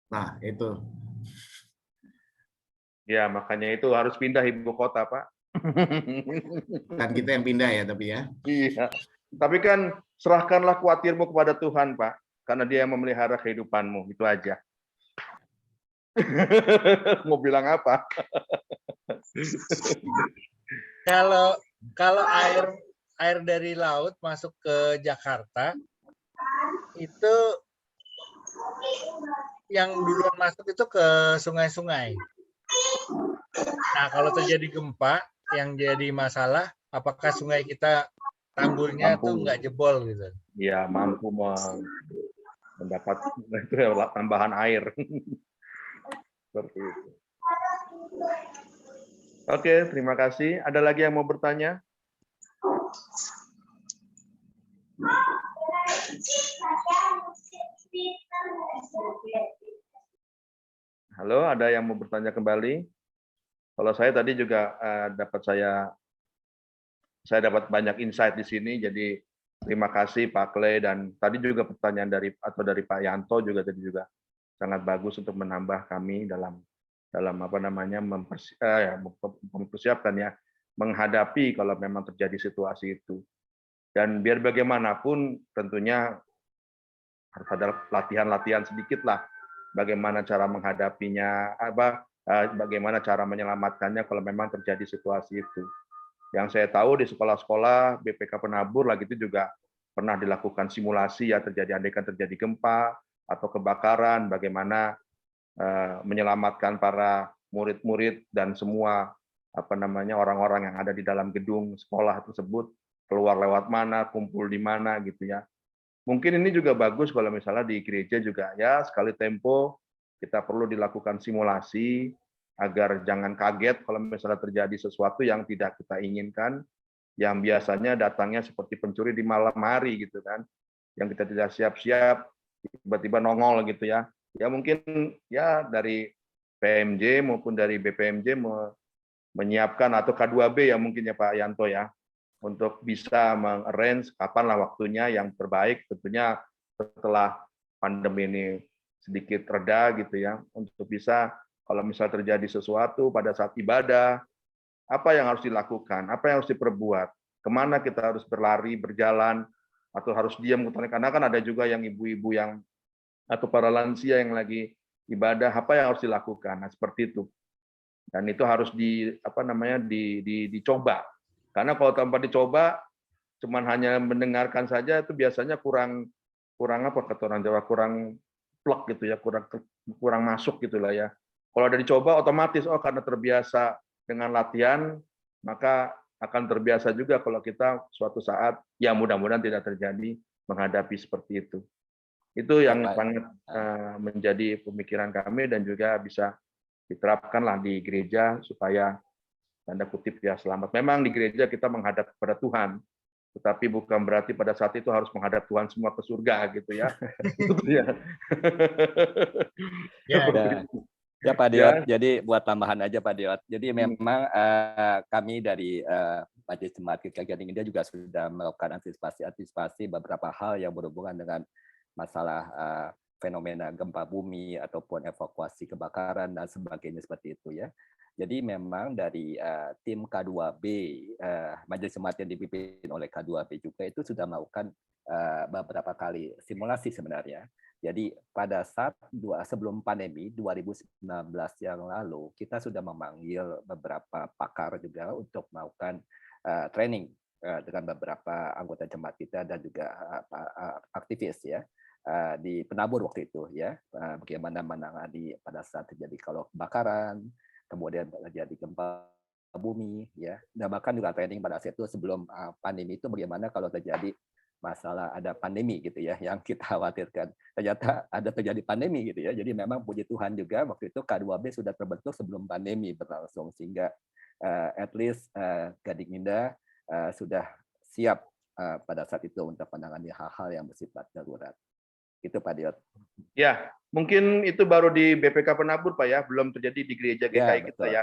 Nah itu. Ya makanya itu harus pindah ibu kota Pak. Kan kita yang pindah ya tapi ya. Iya. Tapi kan serahkanlah khawatirmu kepada Tuhan Pak, karena Dia yang memelihara kehidupanmu, itu aja. Mau bilang apa? Kalau air dari laut masuk ke Jakarta itu yang duluan masuk itu ke sungai-sungai. Nah, kalau terjadi gempa yang jadi masalah, apakah sungai kita tanggulnya tuh nggak jebol gitu? Ya, mampu mendapat tambahan air. Seperti itu. Oke, terima kasih. Ada lagi yang mau bertanya? Halo, ada yang mau bertanya kembali? Kalau saya tadi juga saya dapat banyak insight di sini, jadi terima kasih Pak Clay, dan tadi juga pertanyaan dari Pak Yanto juga tadi juga sangat bagus untuk menambah kami dalam mempersiapkan ya, menghadapi kalau memang terjadi situasi itu. Dan biar bagaimanapun tentunya harus ada latihan-latihan sedikit lah, bagaimana cara menghadapinya, bagaimana cara menyelamatkannya kalau memang terjadi situasi itu. Yang saya tahu di sekolah-sekolah BPK Penabur lagi itu juga pernah dilakukan simulasi ya, andaikan terjadi gempa atau kebakaran, bagaimana menyelamatkan para murid-murid dan semua orang-orang yang ada di dalam gedung sekolah tersebut, keluar lewat mana, kumpul di mana gitu ya. Mungkin ini juga bagus kalau misalnya di gereja juga ya, sekali tempo kita perlu dilakukan simulasi agar jangan kaget kalau misalnya terjadi sesuatu yang tidak kita inginkan, yang biasanya datangnya seperti pencuri di malam hari gitu kan, yang kita tidak siap-siap tiba-tiba nongol gitu ya. Ya mungkin ya dari PMJ maupun dari BPMJ menyiapkan, atau K2B ya mungkin ya Pak Yanto ya, untuk bisa mengarrange kapanlah waktunya yang terbaik, tentunya setelah pandemi ini sedikit reda gitu ya, untuk bisa kalau misal terjadi sesuatu pada saat ibadah, apa yang harus dilakukan, apa yang harus diperbuat, kemana kita harus berlari, berjalan, atau harus diam, karena kan ada juga yang ibu-ibu yang atau para lansia yang lagi ibadah, apa yang harus dilakukan. Nah, seperti itu. Dan itu harus dicoba. Karena kalau tanpa dicoba, cuman hanya mendengarkan saja itu biasanya kurang apa kata orang Jawa, kurang plek gitu ya, kurang masuk gitulah ya. Kalau ada dicoba otomatis karena terbiasa dengan latihan, maka akan terbiasa juga kalau kita suatu saat, ya mudah-mudahan tidak terjadi, menghadapi seperti itu. Itu yang sangat menjadi pemikiran kami dan juga bisa diterapkanlah di gereja supaya tanda kutip ya selamat. Memang di gereja kita menghadap kepada Tuhan, tetapi bukan berarti pada saat itu harus menghadap Tuhan semua ke surga gitu ya. Ya Pak Diot, jadi buat tambahan aja Pak Diot. Jadi memang kami dari Majelis Jemaat GKI Gading Indah juga sudah melakukan antisipasi beberapa hal yang berhubungan dengan masalah fenomena gempa bumi ataupun evakuasi kebakaran dan sebagainya seperti itu ya. Jadi memang dari tim K2B, Majelis Jemaat yang dipimpin oleh K2B juga itu sudah melakukan beberapa kali simulasi sebenarnya. Jadi pada saat sebelum pandemi 2019 yang lalu, kita sudah memanggil beberapa pakar juga untuk melakukan training dengan beberapa anggota jemaat kita dan juga aktivis ya di Penabur waktu itu ya, bagaimana menangani pada saat terjadi kalau kebakaran, kemudian terjadi gempa bumi ya, dan bahkan juga training pada saat itu sebelum pandemi itu bagaimana kalau terjadi masalah ada pandemi gitu ya, yang kita khawatirkan ternyata ada terjadi pandemi gitu ya. Jadi memang puji Tuhan juga waktu itu K2B sudah terbentuk sebelum pandemi berlangsung, sehingga at least Gading Indah sudah siap pada saat itu untuk menangani hal-hal yang bersifat darurat. Itu Pak Diot. Ya, mungkin itu baru di BPK Penabur Pak ya, belum terjadi di gereja GKI kita ya.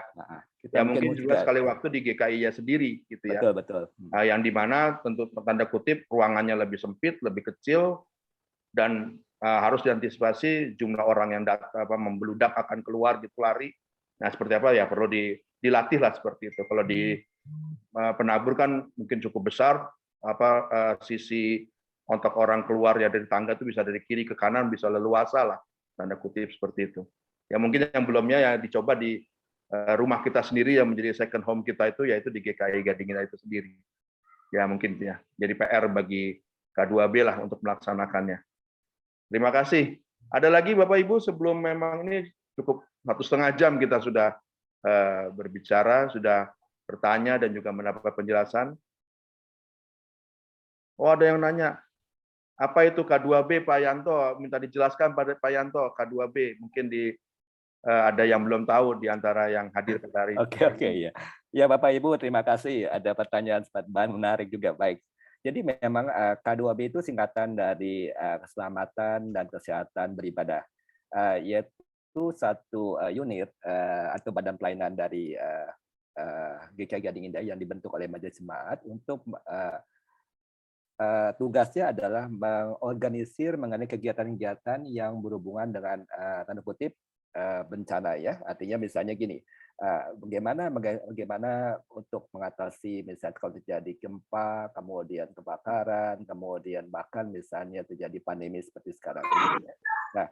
Kita ya mungkin juga sekali waktu di GKI-nya sendiri gitu ya. Betul. Yang di mana tentu tanda kutip ruangannya lebih sempit, lebih kecil, dan harus diantisipasi jumlah orang yang membeludak akan keluar gitu lari. Nah seperti apa ya, perlu dilatih lah seperti itu. Kalau di Penabur kan mungkin cukup besar, sisi untuk orang keluar ya dari tangga itu bisa dari kiri ke kanan, bisa leluasa lah, tanda kutip seperti itu. Ya mungkin yang belumnya ya dicoba di rumah kita sendiri yang menjadi second home kita itu, yaitu di GKI Gading Indah itu sendiri. Ya mungkin ya, jadi PR bagi K2B lah untuk melaksanakannya. Terima kasih. Ada lagi Bapak Ibu, sebelum memang ini cukup 1,5 jam kita sudah berbicara, sudah bertanya dan juga mendapat penjelasan. Oh ada yang nanya, apa itu K2B Pak Yanto? Minta dijelaskan pada Pak Yanto, K2B. Mungkin ada yang belum tahu di antara yang hadir pada hari ini. Oke, ya. Ya Bapak Ibu, terima kasih. Ada pertanyaan menarik juga, baik. Jadi memang K2B itu singkatan dari keselamatan dan kesehatan beribadah, yaitu satu unit atau badan pelayanan dari GKI Gading Indah yang dibentuk oleh Majelis Jemaat untuk tugasnya adalah mengorganisir mengenai kegiatan-kegiatan yang berhubungan dengan tanda kutip bencana ya. Artinya misalnya gini, bagaimana untuk mengatasi misalnya kalau terjadi gempa, kemudian kebakaran, kemudian bahkan misalnya terjadi pandemi seperti sekarang ini. Nah,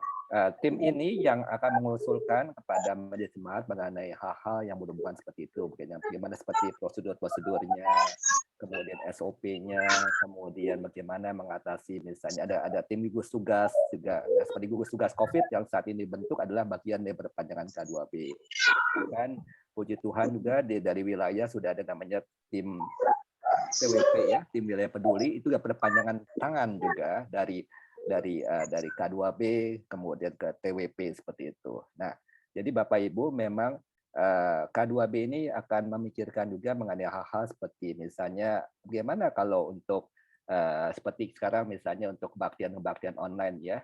tim ini yang akan mengusulkan kepada Majelis Jemaat mengenai hal-hal yang berhubungan seperti itu, bagaimana seperti prosedur-prosedurnya, kemudian SOP-nya, kemudian bagaimana mengatasi misalnya ada tim gugus tugas juga seperti gugus tugas COVID yang saat ini dibentuk adalah bagian dari perpanjangan K2B. Dan puji Tuhan juga dari wilayah sudah ada namanya tim TWP ya, tim wilayah peduli, itu juga perpanjangan tangan juga dari K2B kemudian ke TWP seperti itu. Nah, jadi Bapak Ibu memang K2B ini akan memikirkan juga mengenai hal-hal seperti misalnya bagaimana kalau untuk seperti sekarang misalnya untuk kebaktian online ya,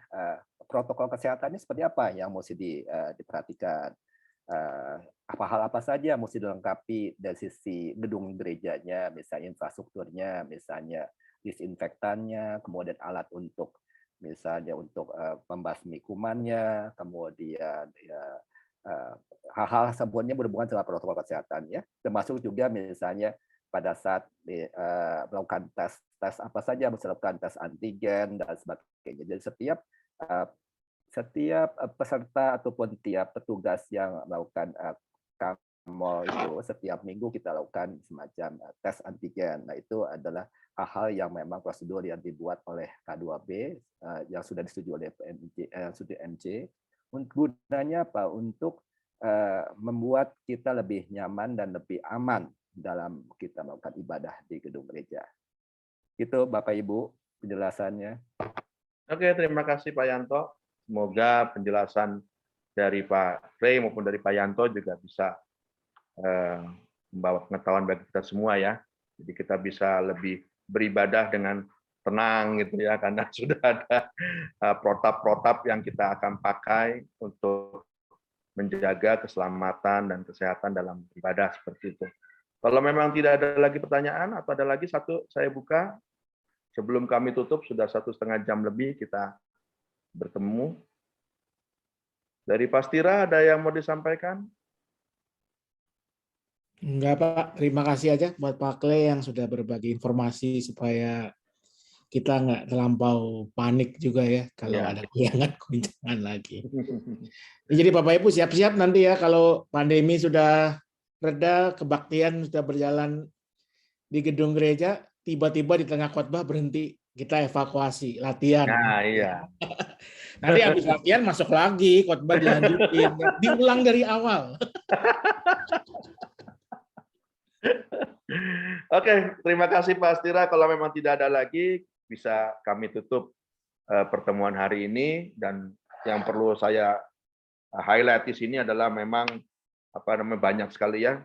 protokol kesehatannya seperti apa yang mesti diperhatikan, hal apa saja yang mesti dilengkapi dari sisi gedung gerejanya, misalnya infrastrukturnya, misalnya disinfektannya, kemudian alat untuk misalnya untuk membasmi kumannya, kemudian hal-hal semuanya berhubungan dengan protokol kesehatan ya, termasuk juga misalnya pada saat melakukan tes apa saja, melakukan tes antigen dan sebagainya. Jadi setiap setiap peserta ataupun tiap petugas yang melakukan Kamol itu setiap minggu kita lakukan semacam tes antigen. Nah, itu adalah hal-hal yang memang prosedur yang dibuat oleh K2B yang sudah disetujui oleh MC. Gunanya apa? Untuk membuat kita lebih nyaman dan lebih aman dalam kita melakukan ibadah di gedung gereja. Itu Bapak Ibu penjelasannya. Oke, terima kasih Pak Yanto. Semoga penjelasan dari Pak Ray maupun dari Pak Yanto juga bisa membawa pengetahuan bagi kita semua ya. Jadi kita bisa lebih beribadah dengan tenang gitu ya, karena sudah ada protap-protap yang kita akan pakai untuk menjaga keselamatan dan kesehatan dalam ibadah seperti itu. Kalau memang tidak ada lagi pertanyaan atau ada lagi satu, saya buka. Sebelum kami tutup, sudah 1,5 jam lebih kita bertemu. Dari Pastira ada yang mau disampaikan? Enggak, Pak. Terima kasih aja buat Pak Clay yang sudah berbagi informasi supaya kita nggak terlampau panik juga ya kalau ada goncangan lagi. Jadi Bapak Ibu siap-siap nanti ya kalau pandemi sudah reda, kebaktian sudah berjalan di gedung gereja, tiba-tiba di tengah khotbah berhenti, kita evakuasi, latihan. Nah, iya. Nanti habis latihan masuk lagi, khotbah dilanjutin, diulang dari awal. Oke, terima kasih Pak Astira. Kalau memang tidak ada lagi, bisa kami tutup pertemuan hari ini. Dan yang perlu saya highlight di sini adalah memang banyak sekali ya,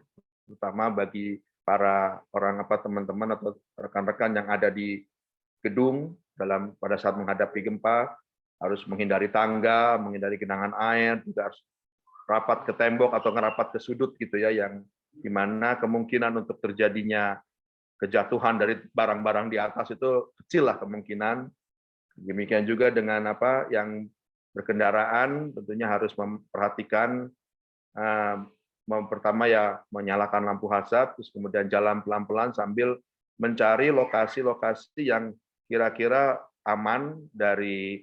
terutama bagi para teman-teman atau rekan-rekan yang ada di gedung pada saat menghadapi gempa, harus menghindari tangga, menghindari genangan air, juga harus rapat ke tembok atau ngerapat ke sudut gitu ya, yang di mana kemungkinan untuk terjadinya kejatuhan dari barang-barang di atas itu kecil lah kemungkinan. Demikian juga dengan yang berkendaraan tentunya harus memperhatikan pertama ya menyalakan lampu hazard, terus kemudian jalan pelan-pelan sambil mencari lokasi-lokasi yang kira-kira aman dari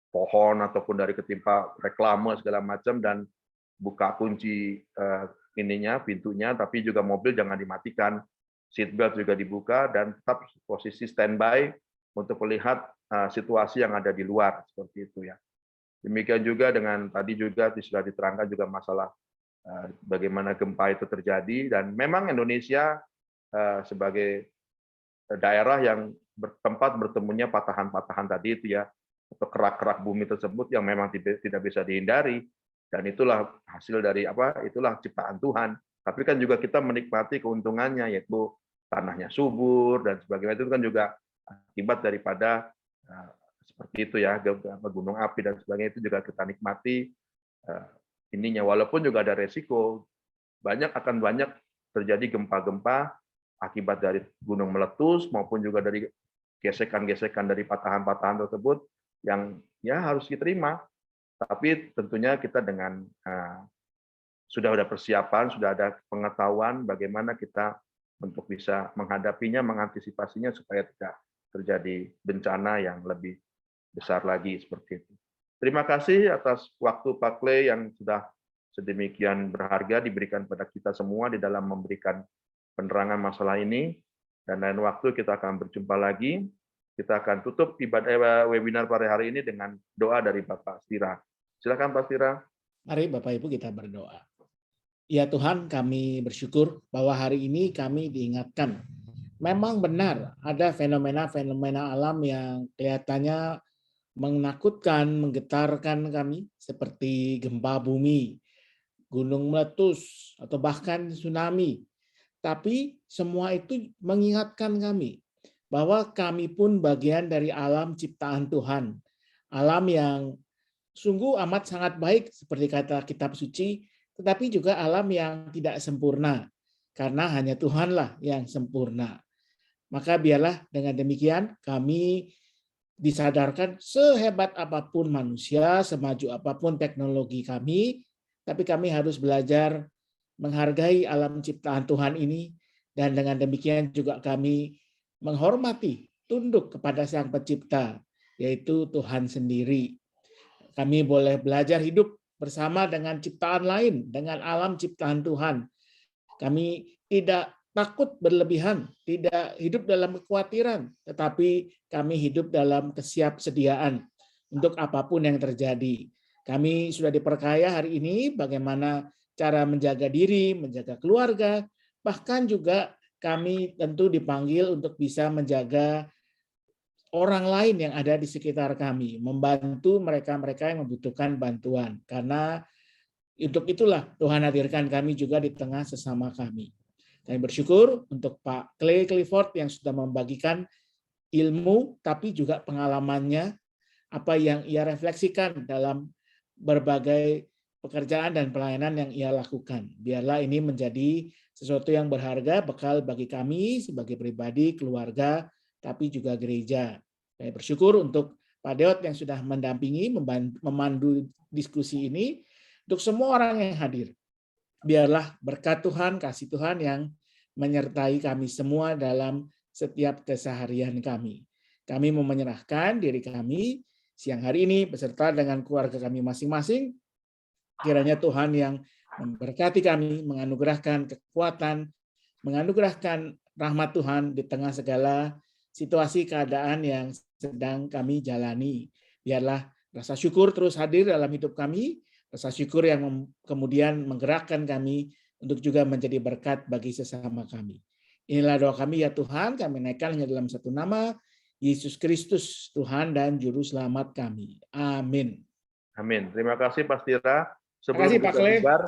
pohon ataupun dari ketimpa reklame segala macam, dan buka kunci pintunya, tapi juga mobil jangan dimatikan, seatbelt juga dibuka, dan tetap posisi standby untuk melihat situasi yang ada di luar seperti itu ya. Demikian juga dengan tadi juga sudah diterangkan juga masalah bagaimana gempa itu terjadi, dan memang Indonesia sebagai daerah yang tempat bertemunya patahan-patahan tadi itu ya, atau kerak-kerak bumi tersebut yang memang tidak bisa dihindari. Dan itulah hasil dari itulah ciptaan Tuhan. Tapi kan juga kita menikmati keuntungannya, yaitu tanahnya subur dan sebagainya. Itu kan juga akibat daripada seperti itu ya, gunung api dan sebagainya, itu juga kita nikmati ininya. Walaupun juga ada resiko, akan banyak terjadi gempa-gempa akibat dari gunung meletus maupun juga dari gesekan-gesekan dari patahan-patahan tersebut yang ya harus diterima. Tapi tentunya kita dengan sudah ada persiapan, sudah ada pengetahuan bagaimana kita untuk bisa menghadapinya, mengantisipasinya supaya tidak terjadi bencana yang lebih besar lagi seperti itu. Terima kasih atas waktu Pak Clay yang sudah sedemikian berharga diberikan pada kita semua di dalam memberikan penerangan masalah ini. Dan lain waktu kita akan berjumpa lagi. Kita akan tutup webinar pada hari ini dengan doa dari Bapak Astira. Silakan Pak Astira. Mari Bapak Ibu kita berdoa. Ya Tuhan, kami bersyukur bahwa hari ini kami diingatkan. Memang benar ada fenomena-fenomena alam yang kelihatannya menakutkan, menggetarkan kami, seperti gempa bumi, gunung meletus, atau bahkan tsunami. Tapi semua itu mengingatkan kami bahwa kami pun bagian dari alam ciptaan Tuhan. Alam yang sungguh amat sangat baik seperti kata kitab suci, tetapi juga alam yang tidak sempurna, karena hanya Tuhanlah yang sempurna. Maka biarlah dengan demikian kami disadarkan sehebat apapun manusia, semaju apapun teknologi kami, tapi kami harus belajar menghargai alam ciptaan Tuhan ini, dan dengan demikian juga kami menghormati, tunduk kepada Sang Pencipta, yaitu Tuhan sendiri. Kami boleh belajar hidup bersama dengan ciptaan lain, dengan alam ciptaan Tuhan. Kami tidak takut berlebihan, tidak hidup dalam kekhawatiran, tetapi kami hidup dalam kesiapsediaan untuk apapun yang terjadi. Kami sudah diperkaya hari ini bagaimana cara menjaga diri, menjaga keluarga, bahkan juga kami tentu dipanggil untuk bisa menjaga orang lain yang ada di sekitar kami, membantu mereka-mereka yang membutuhkan bantuan. Karena untuk itulah Tuhan hadirkan kami juga di tengah sesama kami. Kami bersyukur untuk Pak Clay Clifford yang sudah membagikan ilmu, tapi juga pengalamannya, apa yang ia refleksikan dalam berbagai pekerjaan dan pelayanan yang ia lakukan. Biarlah ini menjadi sesuatu yang berharga, bekal bagi kami sebagai pribadi, keluarga, tapi juga gereja. Saya bersyukur untuk Pak Deot yang sudah mendampingi, memandu diskusi ini, untuk semua orang yang hadir. Biarlah berkat Tuhan, kasih Tuhan yang menyertai kami semua dalam setiap keseharian kami. Kami mau menyerahkan diri kami siang hari ini beserta dengan keluarga kami masing-masing. Kiranya Tuhan yang memberkati kami, menganugerahkan kekuatan, menganugerahkan rahmat Tuhan di tengah segala situasi keadaan yang sedang kami jalani. Biarlah rasa syukur terus hadir dalam hidup kami, rasa syukur yang kemudian menggerakkan kami untuk juga menjadi berkat bagi sesama kami. Inilah doa kami ya Tuhan, kami naikkan hanya dalam satu nama, Yesus Kristus, Tuhan dan Juru Selamat kami. Amin. Amin. Terima kasih Pak Stira. Sebelum Terima kasih, Pak kita Clay. bubar,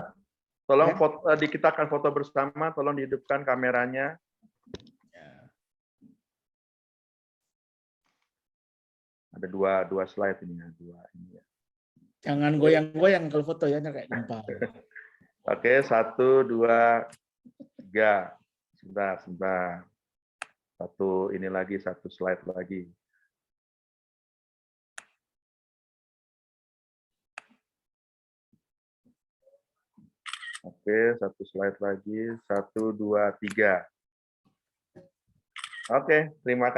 tolong Ya. kita akan foto bersama, tolong dihidupkan kameranya. Ada dua slide ini ya, ini ya. Jangan goyang-goyang kalau foto ya, kayak gempa. Oke, 1, 2, 3. Sebentar. Satu ini lagi, satu slide lagi. Oke, satu slide lagi. 1, 2, 3. Oke, terima kasih.